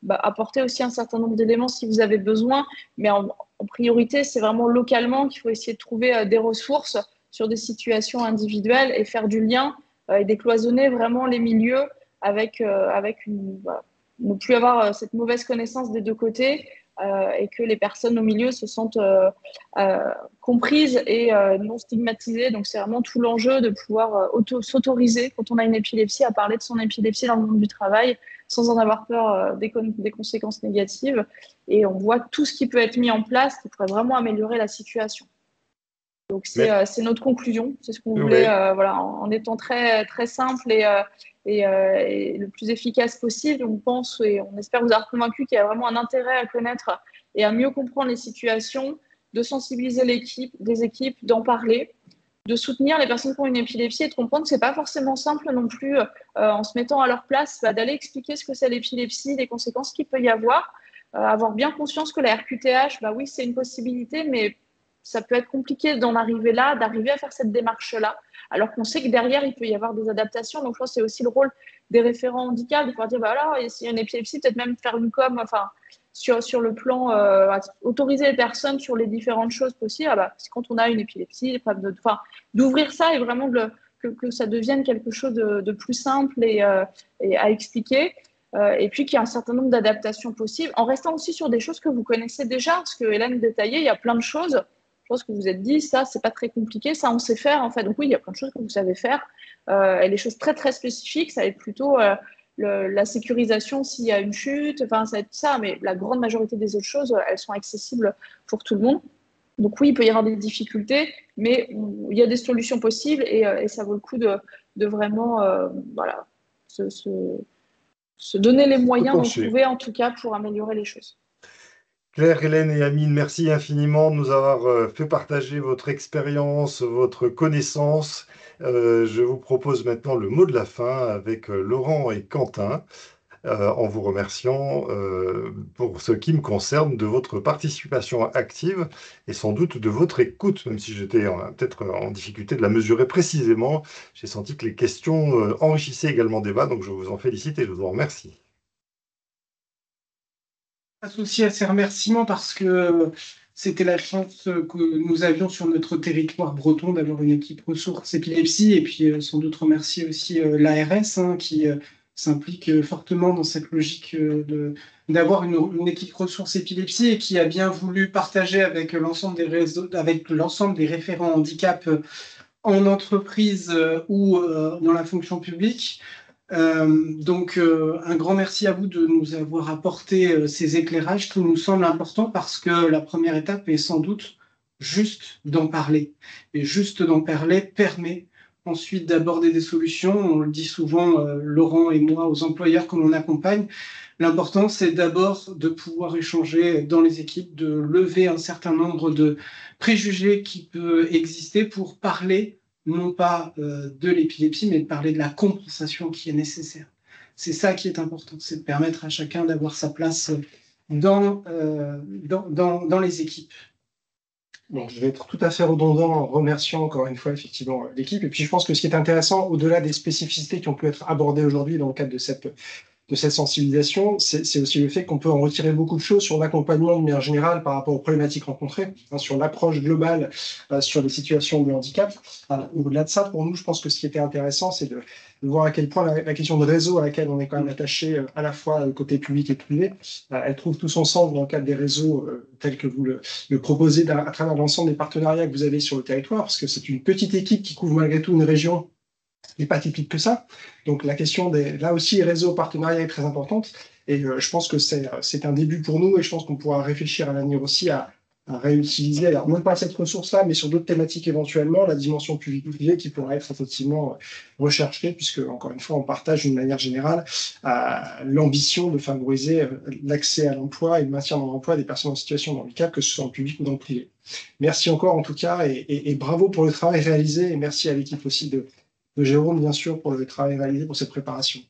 apporter aussi un certain nombre d'éléments si vous avez besoin. Mais en priorité, c'est vraiment localement qu'il faut essayer de trouver des ressources sur des situations individuelles et faire du lien et décloisonner vraiment les milieux avec ne plus avoir cette mauvaise connaissance des deux côtés et que les personnes au milieu se sentent comprises et non stigmatisées. Donc c'est vraiment tout l'enjeu de pouvoir s'autoriser quand on a une épilepsie à parler de son épilepsie dans le monde du travail sans en avoir peur des conséquences négatives. Et on voit tout ce qui peut être mis en place qui pourrait vraiment améliorer la situation. Donc Mais c'est notre conclusion, c'est ce qu'on voulait, oui. voilà, en étant très très simple et le plus efficace possible. On pense et on espère vous avoir convaincu qu'il y a vraiment un intérêt à connaître et à mieux comprendre les situations, de sensibiliser les équipes, d'en parler, de soutenir les personnes qui ont une épilepsie et de comprendre que c'est pas forcément simple non plus en se mettant à leur place, d'aller expliquer ce que c'est l'épilepsie, les conséquences qu'il peut y avoir, avoir bien conscience que la RQTH, oui, c'est une possibilité, mais ça peut être compliqué d'en arriver là, d'arriver à faire cette démarche-là, alors qu'on sait que derrière, il peut y avoir des adaptations. Donc, je pense que c'est aussi le rôle des référents handicap de pouvoir dire, alors, s'il y a une épilepsie, peut-être même faire une com, enfin, sur le plan, autoriser les personnes sur les différentes choses possibles. Parce que quand on a une épilepsie, d'ouvrir ça et vraiment que ça devienne quelque chose de plus simple et à expliquer. Et puis qu'il y a un certain nombre d'adaptations possibles, en restant aussi sur des choses que vous connaissez déjà, parce que Hélène détaillait, il y a plein de choses. Je pense que vous êtes dit, ça, c'est pas très compliqué, ça, on sait faire, en fait. Donc oui, il y a plein de choses que vous savez faire. Et les choses très, très spécifiques, ça va être plutôt la sécurisation s'il y a une chute, enfin, ça va être ça. Mais la grande majorité des autres choses, elles sont accessibles pour tout le monde. Donc oui, il peut y avoir des difficultés, mais il y a des solutions possibles et ça vaut le coup de vraiment voilà, se donner les moyens d'en Pencher. trouver, en tout cas, pour améliorer les choses. Claire, Hélène et Amine, merci infiniment de nous avoir fait partager votre expérience, votre connaissance. Je vous propose maintenant le mot de la fin avec Laurent et Quentin, en vous remerciant pour ce qui me concerne de votre participation active et sans doute de votre écoute, même si j'étais peut-être en difficulté de la mesurer précisément. J'ai senti que les questions enrichissaient également le débat, donc je vous en félicite et je vous en remercie. Associé à ces remerciements parce que c'était la chance que nous avions sur notre territoire breton d'avoir une équipe ressources épilepsie et puis sans doute remercier aussi l'ARS qui s'implique fortement dans cette logique d'avoir une équipe ressources épilepsie et qui a bien voulu partager avec l'ensemble des réseaux, avec l'ensemble des référents handicap en entreprise ou dans la fonction publique. Donc, un grand merci à vous de nous avoir apporté ces éclairages qui nous semblent importants parce que la première étape est sans doute juste d'en parler. Et juste d'en parler permet ensuite d'aborder des solutions. On le dit souvent, Laurent et moi, aux employeurs que l'on accompagne. L'important, c'est d'abord de pouvoir échanger dans les équipes, de lever un certain nombre de préjugés qui peuvent exister pour parler non pas de l'épilepsie, mais de parler de la compensation qui est nécessaire. C'est ça qui est important, c'est de permettre à chacun d'avoir sa place dans les équipes. Donc, je vais être tout à fait redondant en remerciant encore une fois effectivement l'équipe. Et puis, je pense que ce qui est intéressant, au-delà des spécificités qui ont pu être abordées aujourd'hui dans le cadre de cette sensibilisation, c'est aussi le fait qu'on peut en retirer beaucoup de choses sur l'accompagnement de manière générale par rapport aux problématiques rencontrées, sur l'approche globale sur les situations de handicap. Au-delà de ça, pour nous, je pense que ce qui était intéressant, c'est de voir à quel point la question de réseau à laquelle on est quand même attaché à la fois côté public et privé, elle trouve tout son sens dans le cadre des réseaux tels que vous le proposez à travers l'ensemble des partenariats que vous avez sur le territoire, parce que c'est une petite équipe qui couvre malgré tout une région n'est pas typique que ça. Donc la question là aussi, réseau partenariat est très importante. Et je pense que c'est un début pour nous et je pense qu'on pourra réfléchir à l'avenir aussi à réutiliser, alors non pas cette ressource-là, mais sur d'autres thématiques éventuellement, la dimension publique-privée qui pourrait être effectivement recherchée, puisque encore une fois, on partage d'une manière générale l'ambition de favoriser l'accès à l'emploi et le maintien dans l'emploi des personnes en situation de handicap, que ce soit en public ou dans le privé. Merci encore en tout cas et bravo pour le travail réalisé et merci à l'équipe aussi de Jérôme, bien sûr, pour le travail réalisé pour cette préparation.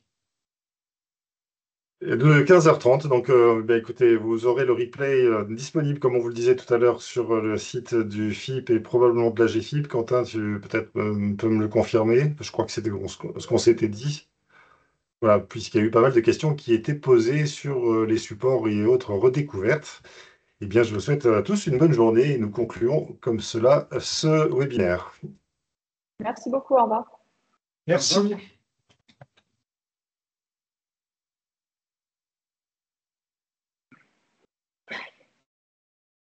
De 15h30, donc écoutez, vous aurez le replay disponible, comme on vous le disait tout à l'heure, sur le site du FIP et probablement de la GFIP. Quentin, tu peut-être peux me le confirmer. Je crois que c'était ce qu'on s'était dit. Voilà, puisqu'il y a eu pas mal de questions qui étaient posées sur les supports et autres redécouvertes. Eh bien, je vous souhaite à tous une bonne journée et nous concluons comme cela ce webinaire. Merci beaucoup, au revoir. Merci.